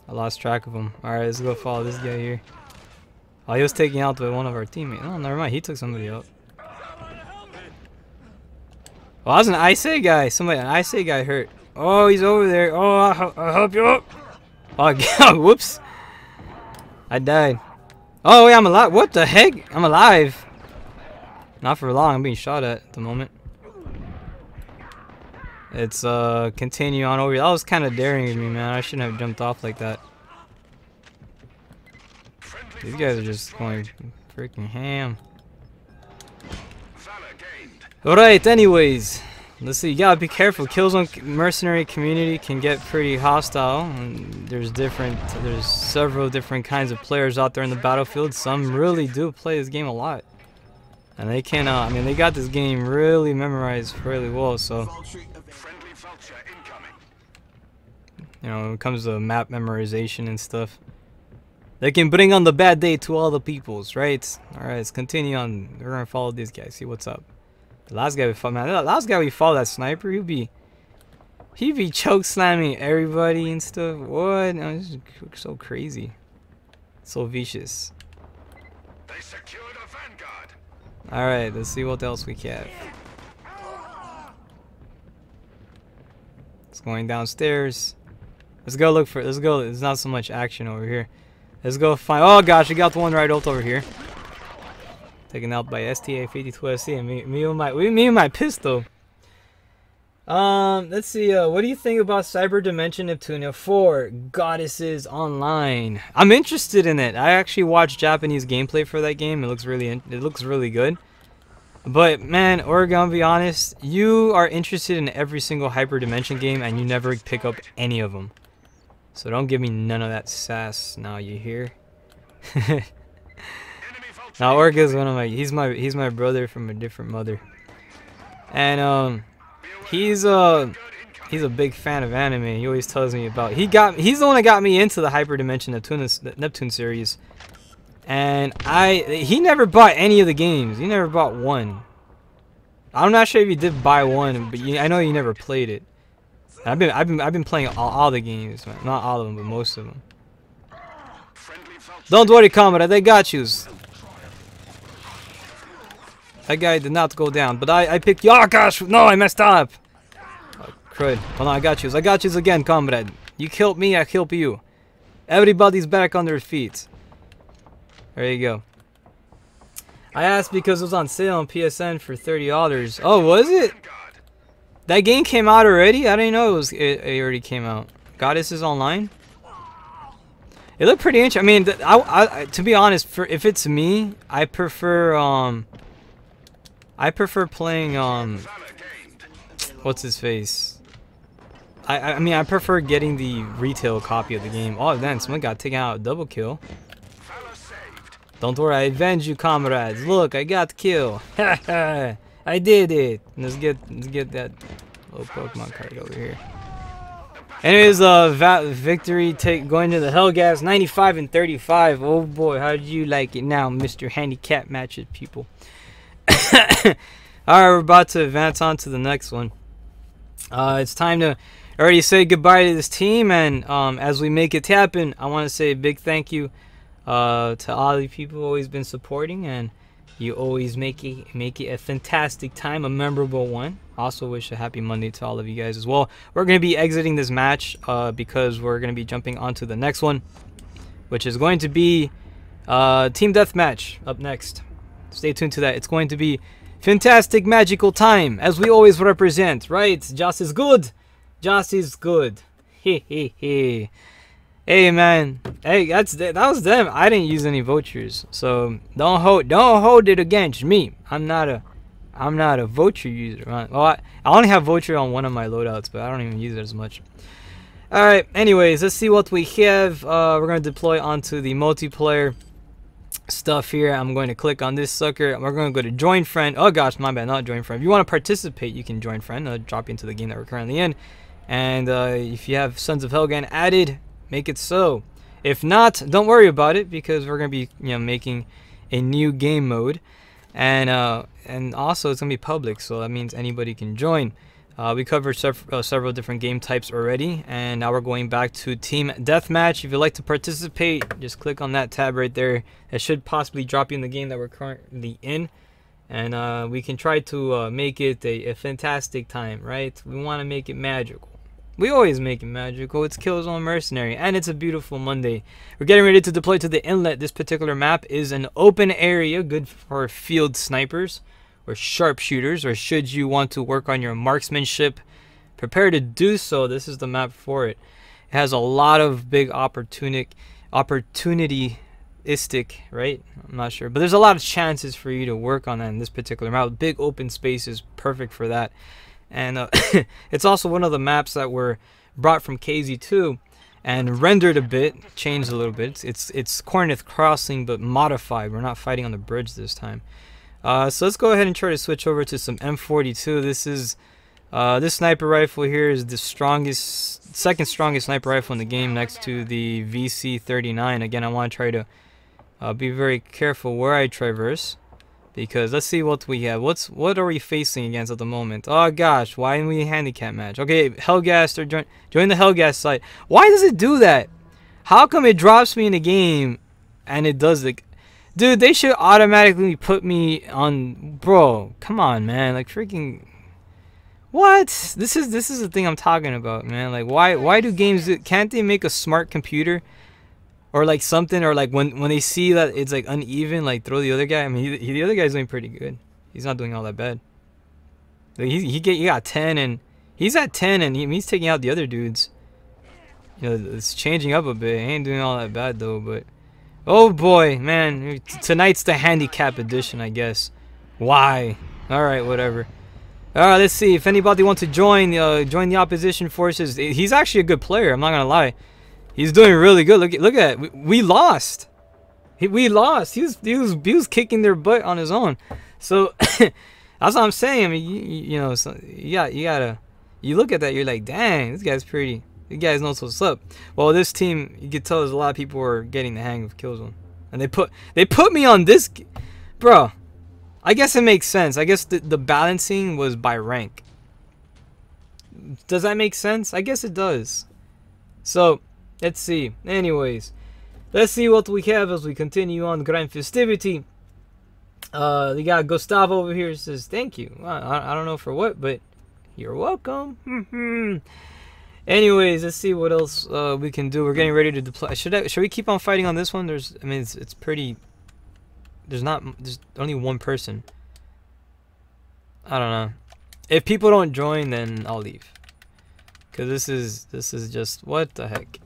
I lost track of him. Alright, let's go follow this guy here. Oh, he was taking out one of our teammates. Oh, never mind. He took somebody out. Oh, I was an ISA guy. An ISA guy hurt. Oh, he's over there. Oh, I'll help you up. Oh, God. Whoops. I died. Oh, wait, I'm alive. What the heck? I'm alive. Not for long. I'm being shot at the moment. It's, continue on over here. That was kind of daring of me, man. I shouldn't have jumped off like that. These guys are just going freaking ham. Alright, anyways. Let's see. You gotta be careful. Killzone mercenary community can get pretty hostile. And there's several different kinds of players out there in the battlefield. Some really do play this game a lot. And they can, I mean, they got this game really memorized fairly well, so. You know, when it comes to map memorization and stuff. They can bring on the bad day to all the peoples, right? Alright, let's continue on. We're gonna follow these guys, see what's up. The last guy we fought, man. The last guy we fought, that sniper, he'd be choke slamming everybody and stuff. What? No, this is so crazy. So vicious. They secured a vanguard. Alright, let's see what else we have. It's going downstairs. Let's go look for. Let's go. There's not so much action over here. Let's go find. Oh gosh, we got the one right over here. Taken out by STA52SC and me and my pistol. Let's see. What do you think about Cyber Dimension Neptunia 4 Goddesses Online? I'm interested in it. I actually watched Japanese gameplay for that game. It looks really good. But man, Oregon, be honest, you are interested in every single Hyperdimension game and you never pick up any of them. So don't give me none of that sass now, you hear? Now Orga's one of my he's my brother from a different mother. And he's a big fan of anime. He always tells me about he's the one that got me into the Hyperdimension Neptune series. And he never bought any of the games. He never bought one. I'm not sure if he did buy one, but I know he never played it. I've been playing all the games, man. Not all of them, but most of them. Don't worry, comrade, they got yous. That guy did not go down, but I picked you. Oh gosh, no, I messed up. Oh, crud. Oh no, I got yous. I got yous again, comrade. You killed me, I killed you. Everybody's back on their feet. There you go. I asked because it was on sale on PSN for $30. Oh, was it? That game came out already? I didn't know it already came out. Goddesses Online? It looked pretty interesting. I mean, to be honest, if it's me, I prefer playing what's his face? I mean, I prefer getting the retail copy of the game. Oh, then someone got taken out a double kill. Don't worry, I avenge you, comrades. Look, I got the kill. I did it. Let's get that little Pokemon card over here. Anyways, victory going to the Helghas, 95 and 35. Oh boy, how do you like it now, Mr. Handicap Matches people? Alright, we're about to advance on to the next one. It's time to already say goodbye to this team, and as we make it happen, I want to say a big thank you to all the people who always been supporting, and you always make it a fantastic time, a memorable one. Also wish a happy Monday to all of you guys as well. We're going to be exiting this match because we're going to be jumping onto the next one, which is going to be Team Deathmatch up next. Stay tuned to that. It's going to be fantastic, magical time, as we always represent, right? Joss is good. Joss is good. Hey man, hey, that was them. I didn't use any vouchers, so don't hold it against me. I'm not a voucher user. Well, I only have voucher on one of my loadouts, but I don't even use it as much. All right. Anyways, let's see what we have. We're gonna deploy onto the multiplayer stuff here. I'm going to click on this sucker. We're going to go to join friend. Oh gosh, my bad, not join friend. If you want to participate, you can join friend. I'll drop you into the game that we're currently in. And if you have Sons-of-Helghan added, make it so. If not, don't worry about it, because we're going to be making a new game mode. And also it's going to be public, so that means anybody can join. We covered several different game types already, and now we're going back to Team Deathmatch. If you'd like to participate, just click on that tab right there. It should possibly drop you in the game that we're currently in. and we can try to make it a fantastic time, right? We want to make it magical. We always make it magical. It's Killzone Mercenary, and it's a beautiful Monday. We're getting ready to deploy to the inlet. This particular map is an open area, good for field snipers or sharpshooters, or should you want to work on your marksmanship, prepare to do so. This is the map for it. It has a lot of big opportunistic, right? I'm not sure, but there's a lot of chances for you to work on that in this particular map. Big open space is perfect for that. And it's also one of the maps that were brought from KZ2 and rendered a bit, changed a little bit. It's Corinth Crossing, but modified. We're not fighting on the bridge this time. So let's go ahead and try to switch over to some M42. This is this sniper rifle here is the second strongest sniper rifle in the game, next to the VC39. Again, I want to try to be very careful where I traverse, because let's see what we have. What are we facing against at the moment? Oh gosh, why didn't we handicap match? Okay, Helghast, or join the Helghast site. Why does it do that? How come it drops me in the game and it does it? Dude, they should automatically put me on. Bro, come on, man. Like freaking what? This is the thing I'm talking about, man. Like why do games can't they make a smart computer? Or like something, or like when they see that it's like uneven, like throw the other guy. I mean, the other guy's doing pretty good. He's not doing all that bad. Like he got 10, and he's at 10, and he's taking out the other dudes. You know, it's changing up a bit. He ain't doing all that bad though. But oh boy, man, tonight's the handicap edition, I guess. Why? All right, whatever. All right, let's see if anybody wants to join the opposition forces. He's actually a good player. I'm not gonna lie. He's doing really good. Look at that. We lost. We lost. He was kicking their butt on his own. So that's what I'm saying. I mean, you know, so you gotta look at that. You're like, dang, this guy's pretty. This guy knows what's up. Well, this team, you can tell there's a lot of people are getting the hang of Killzone, and they put me on this, bro. I guess it makes sense. I guess the balancing was by rank. Does that make sense? I guess it does. So. Let's see. Anyways, let's see what we have as we continue on Grand Festivity. We got Gustavo over here. Says thank you. I don't know for what, but you're welcome. Anyways, let's see what else we can do. We're getting ready to deploy. Should we keep on fighting on this one? I mean, it's pretty. There's only one person. I don't know. If people don't join, then I'll leave. Cause this is just what the heck.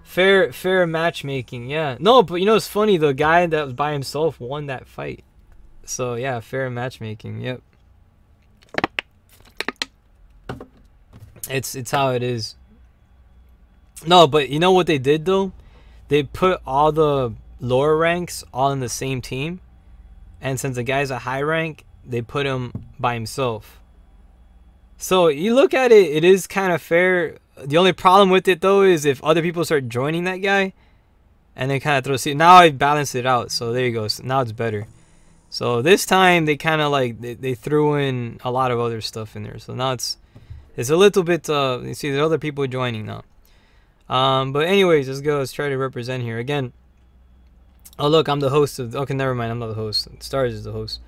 Fair matchmaking, yeah. No, but you know it's funny, the guy that was by himself won that fight. So yeah, fair matchmaking, yep. It's how it is. No, but you know what they did though? They put all the lower ranks all in the same team. And since the guy's a high rank, they put him by himself. So you look at it, it is kind of fair. The only problem with it though is if other people start joining that guy, and they kind of throw. See, now I balanced it out, so there you go. So now it's better. So this time they kind of like they threw in a lot of other stuff in there. So now it's a little bit. You see, there's other people joining now. But anyways, let's go. Let's try to represent here again. Oh look, I'm the host of. Okay, never mind. I'm not the host. Stars is the host.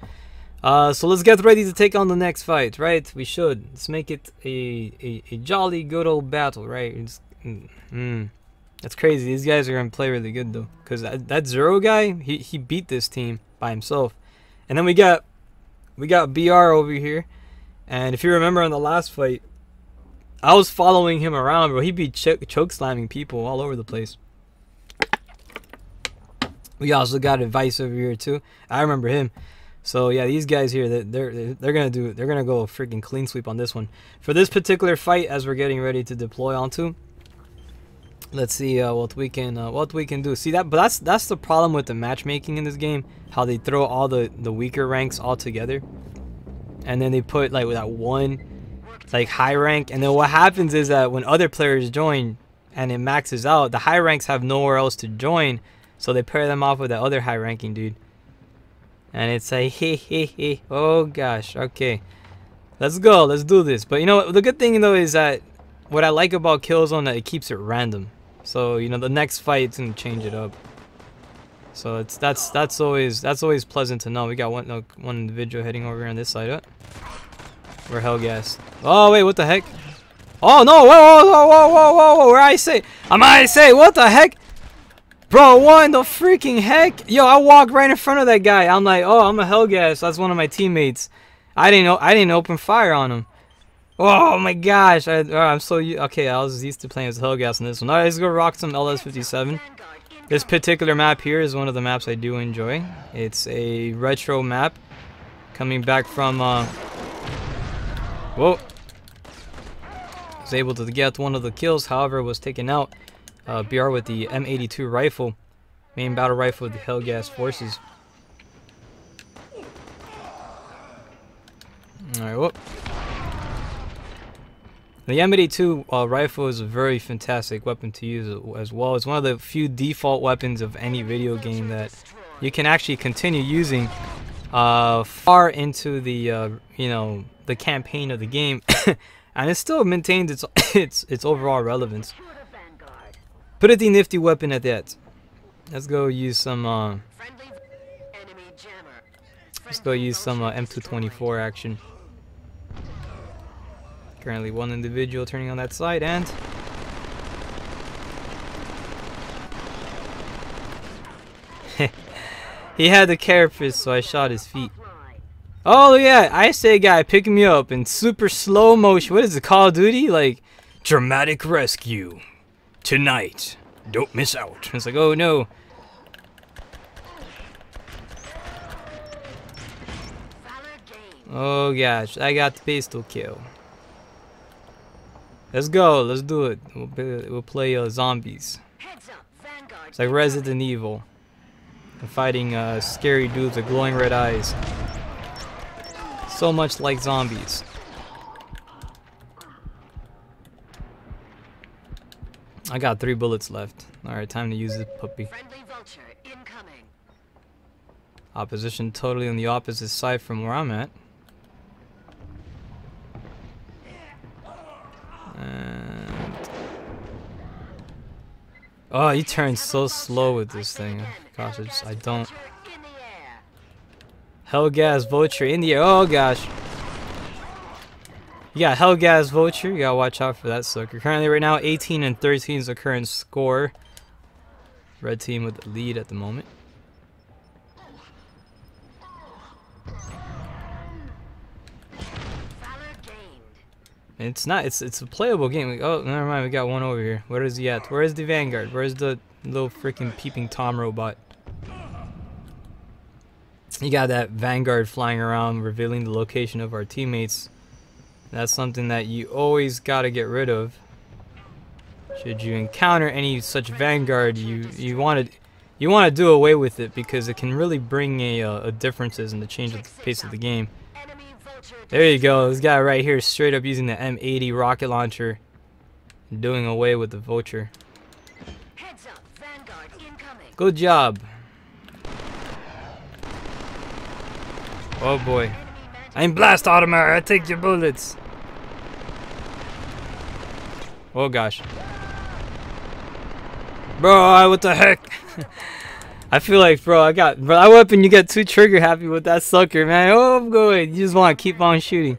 So let's get ready to take on the next fight, right? We should. Let's make it a jolly good old battle, right? That's crazy. These guys are gonna play really good though, because that Zero guy, he beat this team by himself. And then we got BR over here, and if you remember on the last fight, I was following him around, bro. He'd be choke slamming people all over the place. We also got Advice over here too. I remember him. So yeah, these guys here, they're gonna go a freaking clean sweep on this one. For this particular fight, as we're getting ready to deploy onto, let's see what we can do. See that, but that's the problem with the matchmaking in this game. How they throw all the weaker ranks all together, and then they put like that one like high rank, and then what happens is that when other players join and it maxes out, the high ranks have nowhere else to join, so they pair them off with that other high ranking dude. And it's like, hey, oh gosh, okay, let's go, let's do this. But you know, the good thing though is that what I like about Killzone, that it keeps it random. So you know, the next fight's gonna change it up. So that's always pleasant to know. We got one individual heading over here on this side. We're Helghast. Oh wait, what the heck? Oh no! Whoa! Where I say? What the heck? Bro, what in the freaking heck? Yo, I walked right in front of that guy. I'm like, oh, I'm a Helghast. That's one of my teammates. I didn't open fire on him. Oh my gosh! I'm so okay. I was used to playing as Helghast in this one. Alright, let's go rock some LS57. This particular map here is one of the maps I do enjoy. It's a retro map, coming back from. Whoa! Was able to get one of the kills. However, was taken out. BR with the M82 rifle, main battle rifle of the Helghast forces. Alright, whoop. The M82 rifle is a very fantastic weapon to use as well. It's one of the few default weapons of any video game that you can actually continue using far into the the campaign of the game, and it still maintains its overall relevance. Pretty nifty weapon at that. Let's go use some M224 action. Currently one individual turning on that side, and he had the carapace, so I shot his feet. Oh yeah, I say guy picking me up in super slow motion. What is it, Call of Duty? Like dramatic rescue tonight. Don't miss out. It's like, oh no. Oh gosh, I got the pistol kill. Let's go. Let's do it. We'll play zombies. It's like Resident Evil. I'm fighting scary dudes with glowing red eyes. So much like zombies. I got 3 bullets left. Alright, time to use this puppy. Opposition totally on the opposite side from where I'm at. And oh, he turns so slow with this thing. Gosh, I don't. Helghast Vulture in the air. Oh gosh. You got Helghast Vulture. You gotta watch out for that sucker. Currently, right now, 18 and 13 is the current score. Red team with the lead at the moment. It's not. It's a playable game. Oh, never mind. We got one over here. Where is he at? Where is the Vanguard? Where is the little freaking peeping Tom robot? You got that Vanguard flying around, revealing the location of our teammates. That's something that you always gotta get rid of. Should you encounter any such Vanguard, you want to do away with it, because it can really bring a differences in the change of the pace of the game. There you go. This guy right here, straight up using the M80 rocket launcher, doing away with the Vulture. Good job. Oh boy. I'm Blast Automator. I take your bullets. Oh gosh. Bro, what the heck? I feel like, bro, that weapon, you get too trigger happy with that sucker, man. Oh, I'm going. You just want to keep on shooting.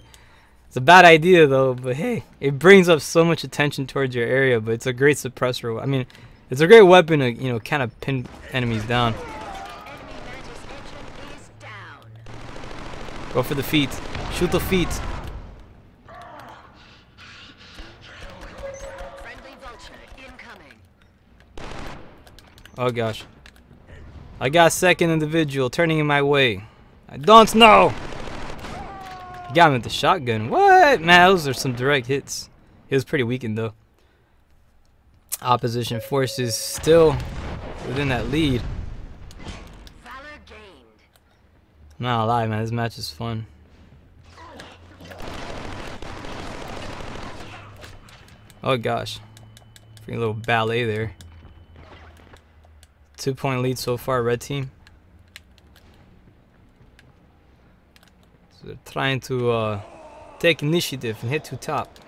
It's a bad idea, though, but hey, it brings up so much attention towards your area, but it's a great suppressor. I mean, it's a great weapon to, kind of pin enemies down. Go for the feet. Shoot the feet. Oh, gosh. I got second individual turning in my way. I don't know. Got him with the shotgun. What? Man, those are some direct hits. He was pretty weakened though. Opposition forces still within that lead. I'm not gonna lie, man. This match is fun. Oh gosh. Freaking little ballet there. 2-point lead so far, red team. So they're trying to take initiative and head to top.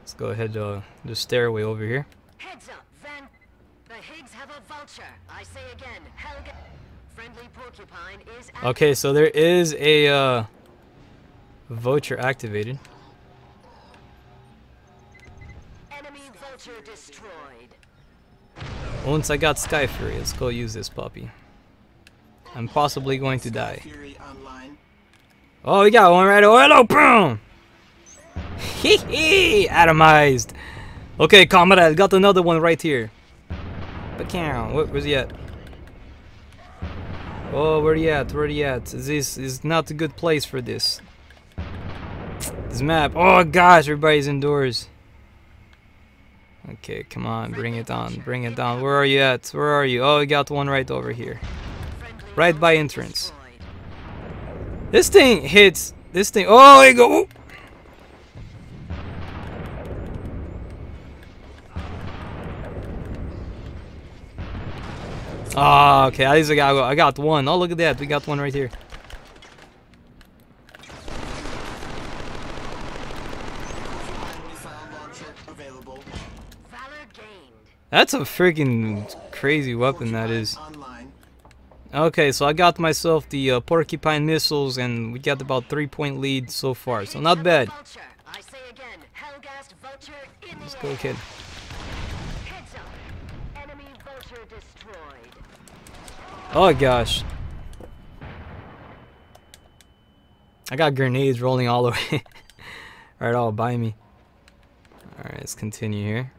Let's go ahead to the stairway over here. Heads up, Van. The Higgs have a Vulture. I I say again, Helga. Friendly porcupine is Okay, so there is a vulture activated. enemy vulture destroyed. Once I got Sky Fury, let's go use this puppy. I'm possibly going to die. Fury online. Oh, we got one right away. Hello, boom! Hee hee! Atomized. Okay, comrade, got another one right here. But where's he at? Oh, where he at? Where he at? This is not a good place for this. This map. Oh gosh, everybody's indoors. Okay, come on, bring it on, bring it down. Where are you at? Where are you? Oh, we got one right over here. Right by entrance. This thing hits. This thing. Oh, there you go. Ooh. Ah, okay. At least I got one. Oh, look at that. We got one right here. Missile launcher available. Valor gained. That's a freaking crazy weapon that is. Online. Okay, so I got myself the porcupine missiles, and we got about 3-point lead so far. So not bad. Vulture. I say again, Helgast vulture in Let's the go, air. kid. Heads up. Enemy vulture destroyed. Oh gosh. I got grenades rolling all the way. Right all by me. Alright, let's continue here.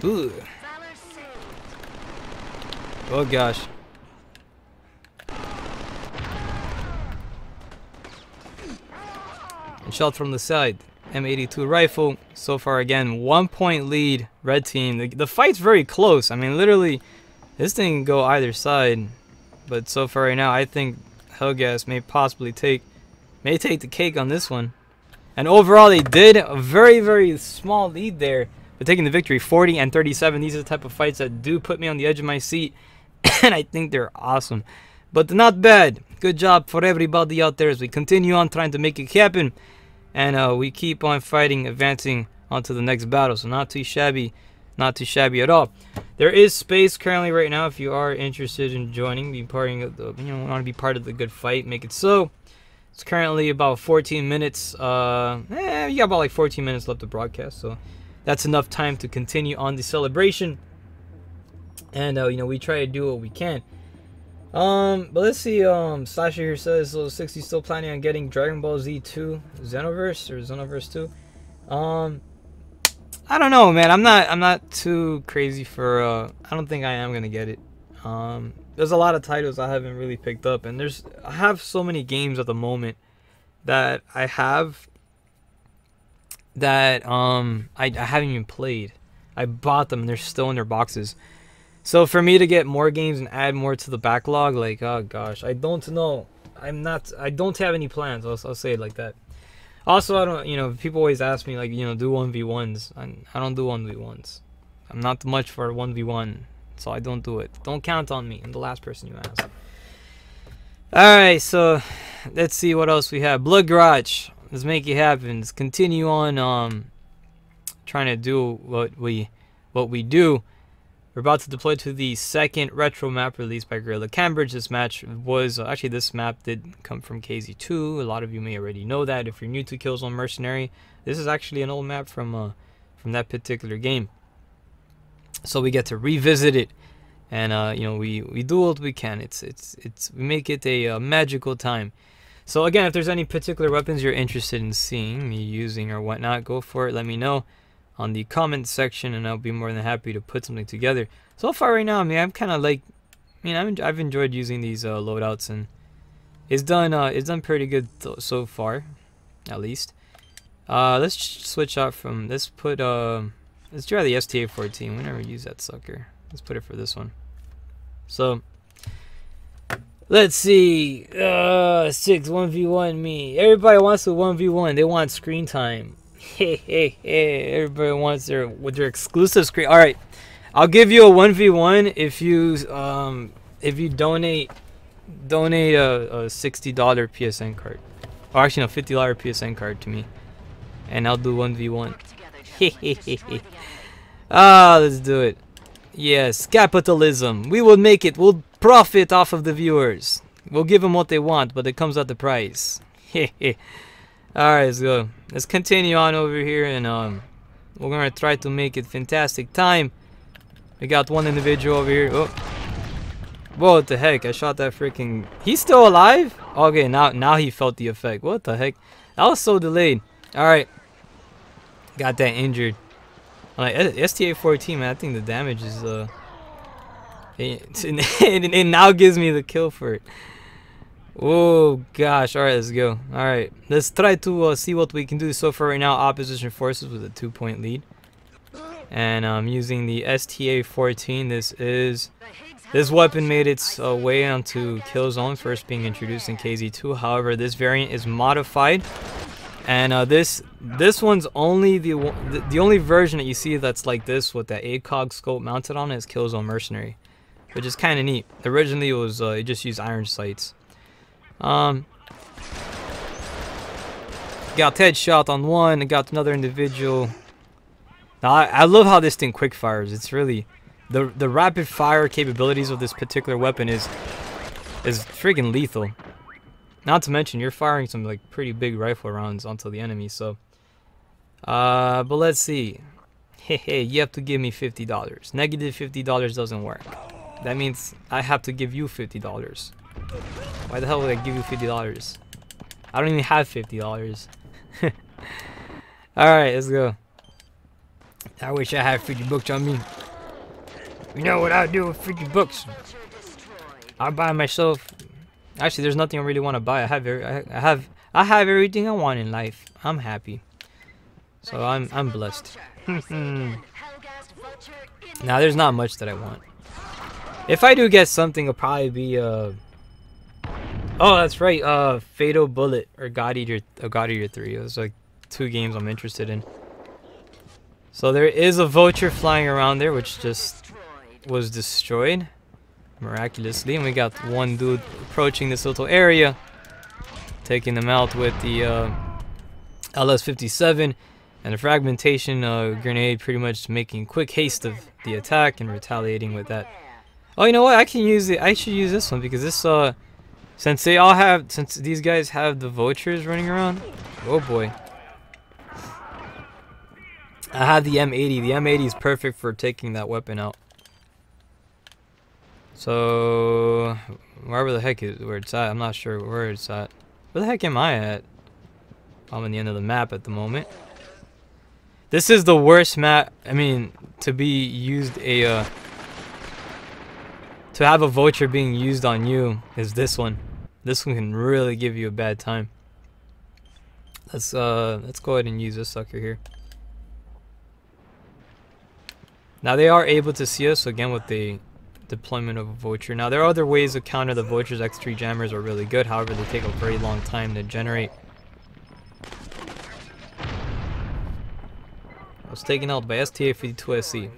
Ooh. Valor saved. Oh gosh. And shot from the side. M82 rifle. So far again, 1-point lead. Red team. The fight's very close. I mean, literally, this thing can go either side. But so far right now, I think Helgas may possibly take the cake on this one. And overall, they did a very, very small lead there. But taking the victory, 40 and 37. These are the type of fights that do put me on the edge of my seat. And I think they're awesome. But not bad. Good job for everybody out there as we continue on trying to make it happen. And we keep on fighting, advancing onto the next battle. So not too shabby. Not too shabby at all. There is space currently right now if you are interested in joining, be part of the, want to be part of the good fight, make it so. It's currently about 14 minutes. You got about like 14 minutes left to broadcast, so that's enough time to continue on the celebration. And we try to do what we can. But let's see. Slasher here says, so 60 still planning on getting Dragon Ball Z 2 Xenoverse or Xenoverse 2. I don't know, man. I'm not too crazy for. I don't think I am gonna get it. There's a lot of titles I haven't really picked up, and I have so many games at the moment that I have that I haven't even played. I bought them and they're still in their boxes. So for me to get more games and add more to the backlog, like, oh gosh, I don't know. I don't have any plans. I'll say it like that. Also, I don't, people always ask me, like, do 1v1s. I don't do 1v1s. I'm not much for 1v1, so I don't do it. Don't count on me. I'm the last person you ask. Alright, so let's see what else we have. Blood Garage. Let's make it happen. Let's continue on trying to do what we do. We're about to deploy to the second retro map released by Guerrilla Cambridge. This match was actually, this map did come from KZ2. A lot of you may already know that. If you're new to Killzone Mercenary, this is actually an old map from that particular game. So we get to revisit it, and we do what we can. We make it a magical time. So again, if there's any particular weapons you're interested in seeing me using or whatnot, go for it. Let me know on the comment section, and I'll be more than happy to put something together. So far right now, I mean, I'm kind of like, I've enjoyed using these loadouts, and it's done pretty good so far, at least. Let's switch out from, let's try the STA-14. We never use that sucker. Let's put it for this one. So let's see. 6 1v1 me. Everybody wants to 1v1. They want screen time. Hey, everybody wants their exclusive screen. All right, I'll give you a 1v1 if you donate a $60 PSN card, or actually no, $50 PSN card to me, and I'll do 1v1. Let's do it. Yes, capitalism. We will make it. We'll profit off of the viewers. We'll give them what they want, but it comes at the price. Alright, let's go. Let's continue on over here, and we're gonna try to make it fantastic time. We got one individual over here. Oh. Whoa, what the heck? I shot that freaking... He's still alive? Okay, now he felt the effect. What the heck? That was so delayed. Alright. Got that injured. Like, STA-14, man, I think the damage is... it now gives me the kill for it. Oh, gosh. Alright, let's go. Alright. Let's try to see what we can do. So far right now, opposition forces with a 2-point lead. And I'm using the STA-14. This weapon made its way onto Killzone, first being introduced in KZ2. However, this variant is modified, and this one's only the only version that you see that's like this with that ACOG scope mounted on it is Killzone Mercenary, which is kind of neat. Originally, it was it just used iron sights. Got headshot on one. I got another individual. Now I love how this thing quick fires. It's really the rapid fire capabilities of this particular weapon is friggin' lethal. Not to mention you're firing some like pretty big rifle rounds onto the enemy. So, but let's see. Hey, you have to give me $50. Negative $50 doesn't work. That means I have to give you $50. Why the hell would I give you $50? I don't even have $50. Alright, let's go. I wish I had 50 bucks on me. You know what I do with 50 bucks? I'll buy myself. Actually, there's nothing I really want to buy. I have everything I want in life. I'm happy. So I'm blessed. Now there's not much that I want. If I do get something, it'll probably be oh, that's right. Fatal Bullet or God Eater 3. Those are like 2 games I'm interested in. So there is a vulture flying around there, which just was destroyed miraculously, and we got one dude approaching this little area, taking them out with the LS-57 and a fragmentation grenade, pretty much making quick haste of the attack and retaliating with that. Oh, you know what? I can use it. I should use this one because this since these guys have the vultures running around. Oh boy. I have the M80. The M80 is perfect for taking that weapon out. So, wherever the heck where it's at, I'm not sure where it's at. Where the heck am I at? I'm on the end of the map at the moment. This is the worst map. I mean, to have a vulture being used on you is this one. This one can really give you a bad time. Let's go ahead and use this sucker here. Now they are able to see us again with the deployment of a vulture. Now there are other ways to counter the vultures. X3 jammers are really good, however they take a very long time to generate. I was taken out by STA-52SC.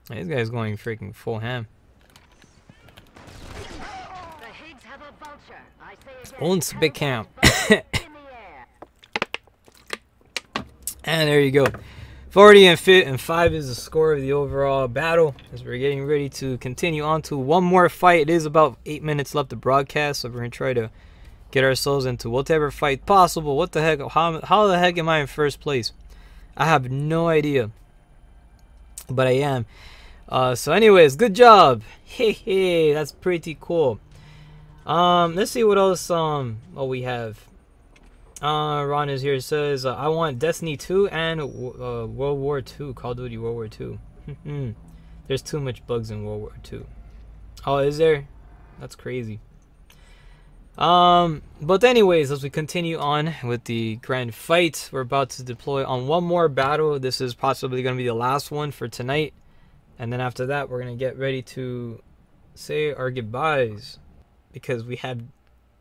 This guy's going freaking full ham. Owns big camp. And there you go. 40 and 5 is the score of the overall battle as we're getting ready to continue on to one more fight. It is about 8 minutes left to broadcast, so we're going to try to get ourselves into whatever fight possible. What the heck? How the heck am I in first place? I have no idea, but I am. So anyways, good job. Hey, that's pretty cool. Let's see what else what we have. Ron is here. Says I want Destiny 2 and World War 2, Call of Duty World War 2. There's too much bugs in World War 2. Oh, is there? That's crazy. But anyways, as we continue on with the grand fight, we're about to deploy on one more battle. This is possibly going to be the last one for tonight, and then after that we're going to get ready to say our goodbyes because we have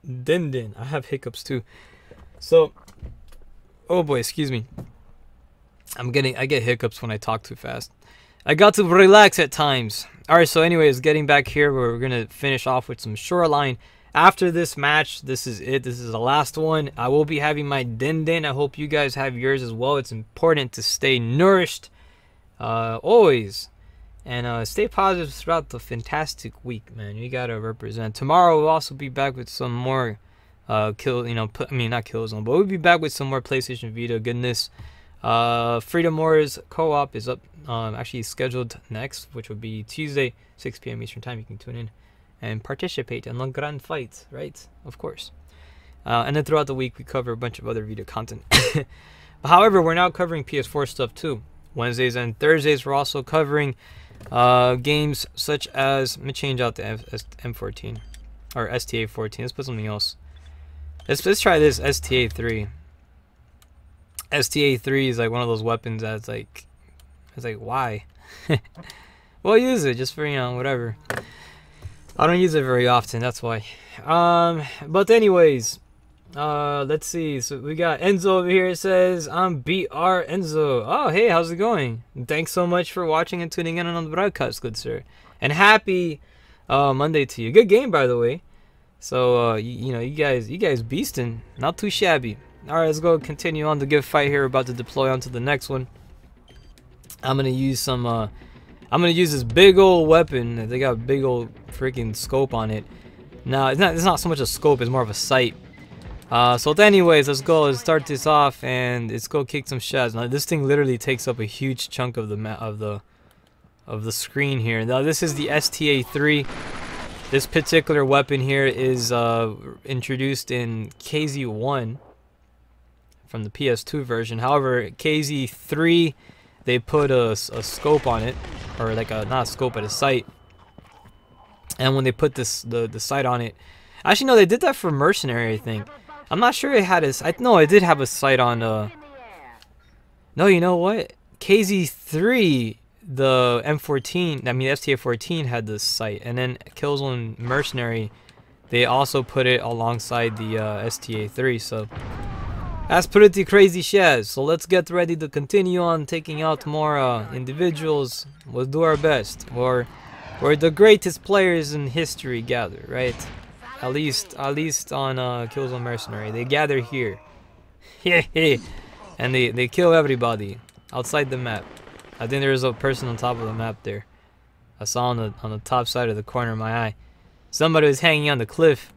Din. I have hiccups too. So, oh boy, excuse me. I get hiccups when I talk too fast. I got to relax at times. Alright, so anyways, getting back here, we're going to finish off with some Shoreline. After this match, this is it. This is the last one. I will be having my Din. I hope you guys have yours as well. It's important to stay nourished always. And stay positive throughout the fantastic week, man. You gotta represent. Tomorrow we'll also be back with some more kill. Not kill zone, but we'll be back with some more PlayStation Vita goodness. Freedom Wars co-op is up. Actually scheduled next, which would be Tuesday, 6 p.m. Eastern Time. You can tune in and participate in the grand fight, right? Of course. And then throughout the week we cover a bunch of other video content. However, we're now covering PS4 stuff too. Wednesdays and Thursdays we're also covering games such as, let me change out the M14 or STA14. Let's put something else. Let's try this STA3. STA3 is like one of those weapons that's like, it's like, why? We'll use it just for, you know, whatever. I don't use it very often, that's why. But anyways, let's see. So we got Enzo over here. It says, I'm BR Enzo. Oh, hey, how's it going? Thanks so much for watching and tuning in on the broadcast, good sir. And happy Monday to you. Good game, by the way. So you know, you guys beasting, not too shabby. All right, let's go continue on the good fight here. We're about to deploy onto the next one. I'm gonna use some. I'm gonna use this big old weapon. They got a big old freaking scope on it. No, it's not so much a scope. It's more of a sight. So anyways, let's go. Let's start this off and let's go kick some shots. Now this thing literally takes up a huge chunk of the screen here. Now this is the STA3. This particular weapon here is introduced in KZ1 from the PS2 version. However, KZ3 they put a scope on it, or like a, not a scope but a sight. And when they put this the sight on it, actually no, they did that for Mercenary, I think. I'm not sure it had a. No, it did have a sight on. No, you know what? KZ3, the M14, I mean STA14 had this sight, and then Killzone Mercenary, they also put it alongside the STA3. So that's pretty crazy shit. So let's get ready to continue on taking out more individuals. We'll do our best. We're the greatest players in history gather, right? At least on Killzone Mercenary, they gather here. And they kill everybody outside the map. I think there's a person on top of the map there. I saw on the top side of the corner of my eye. Somebody was hanging on the cliff.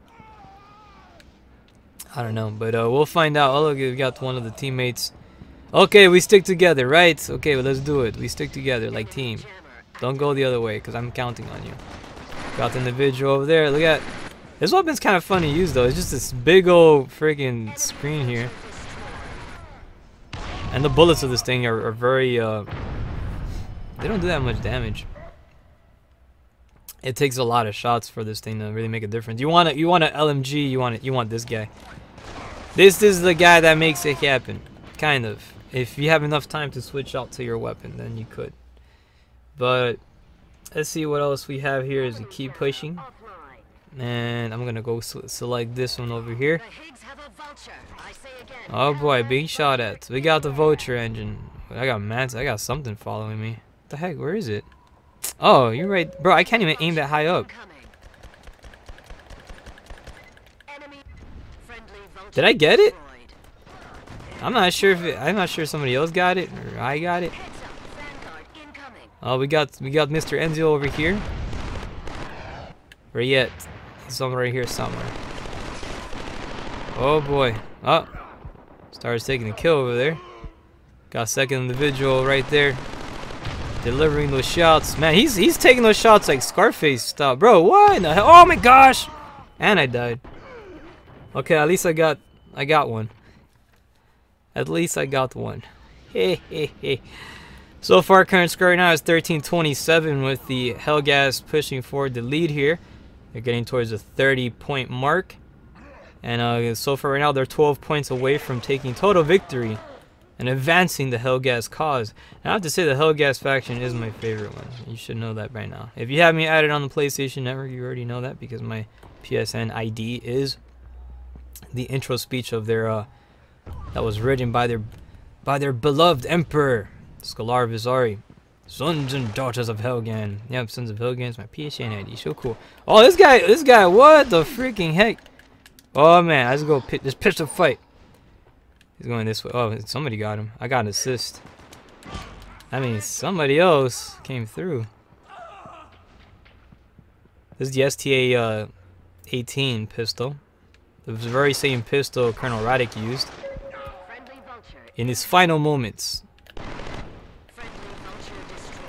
I don't know, but we'll find out. Oh look, we got one of the teammates. Okay, we stick together, right? Okay, well, let's do it. We stick together like team. Don't go the other way, because I'm counting on you. Got the individual over there. Look at this weapon's kind of fun to use though. It's just this big old freaking screen here. And the bullets of this thing are very they don't do that much damage. It takes a lot of shots for this thing to really make a difference. You want an LMG, you want this guy. This is the guy that makes it happen. Kind of. If you have enough time to switch out to your weapon, then you could. But let's see what else we have here as we keep pushing. And I'm gonna go select this one over here. Oh boy, being shot at. We got the vulture engine. I got something following me. What the heck? Where is it? Oh, you're right, bro. I can't even aim that high up. Did I get it? I'm not sure if somebody else got it or I got it. Oh, we got Mr. Enzo over here. Where he at? He's somewhere right here somewhere. Oh boy. Oh, started taking the kill over there. Got second individual right there, delivering those shots. Man, he's taking those shots like Scarface style, bro. What in the hell? Oh my gosh! And I died. Okay, at least I got one. At least I got one. Hey, hey, hey. So far, current score right now is 13-27 with the Helghas pushing forward the lead here. They're getting towards the 30-point mark. And so far right now, they're 12 points away from taking total victory and advancing the Helghas cause. And I have to say the Helghas faction is my favorite one. You should know that by now. If you have me added on the PlayStation Network, you already know that because my PSN ID is the intro speech of their that was written by their beloved emperor, Scalar Vizari. Sons and daughters of Helghan. Yep, Sons of Helghan is my PSN ID. So cool. Oh, this guy, what the freaking heck? Oh man, let's go just pitch the fight. He's going this way. Oh, somebody got him. I got an assist. I mean, somebody else came through. This is the STA 18 pistol. It was the very same pistol Colonel Radek used Friendly vulture. in his final moments. Friendly vulture destroyed.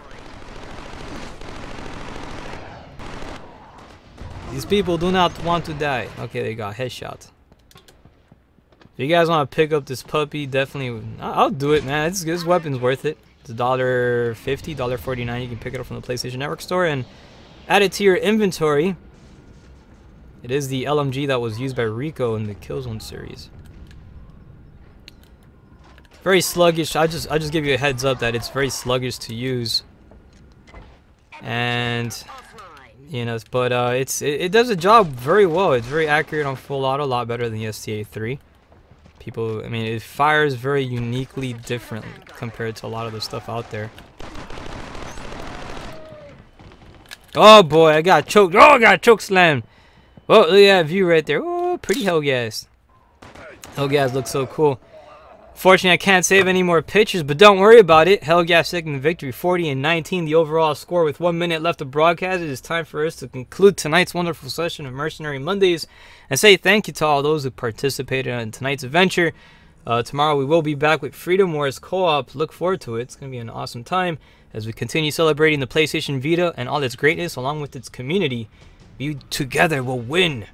These people do not want to die. Okay, they got headshot. If you guys want to pick up this puppy, definitely, I'll do it, man. This weapon's worth it. It's $1.50, $1.49. You can pick it up from the PlayStation Network store and add it to your inventory. It is the LMG that was used by Rico in the Killzone series. Very sluggish. I just give you a heads up that it's very sluggish to use. And Offline. you know, but it does the job very well. It's very accurate on full auto, a lot better than the STA 3. People, I mean, it fires very uniquely different compared to a lot of the stuff out there. Oh boy, I got choked. Oh, I got choke slammed. Oh, look at that view right there. Oh, pretty Hellgas. Hellgas looks so cool. Fortunately, I can't save any more pictures, but don't worry about it. Hellgas taking the victory, 40-19, the overall score with 1 minute left to broadcast. It is time for us to conclude tonight's wonderful session of Mercenary Mondays and say thank you to all those who participated in tonight's adventure. Tomorrow we will be back with Freedom Wars Co-op. Look forward to it. It's going to be an awesome time as we continue celebrating the PlayStation Vita and all its greatness along with its community. We together will win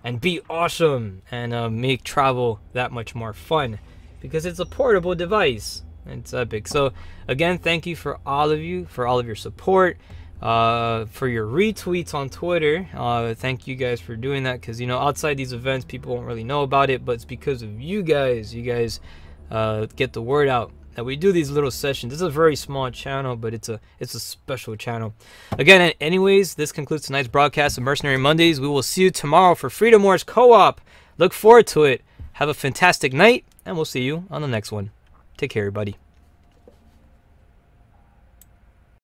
and be awesome and make travel that much more fun. Because it's a portable device. It's epic. So again, thank you for all of you, for all of your support, for your retweets on Twitter. Thank you guys for doing that, because you know, outside these events people won't really know about it, but it's because of you guys. You guys get the word out that we do these little sessions. This is a very small channel, but it's a special channel. Again, anyways, this concludes tonight's broadcast of Mercenary Mondays. We will see you tomorrow for Freedom Wars Co-op. Look forward to it. Have a fantastic night, and we'll see you on the next one. Take care, everybody.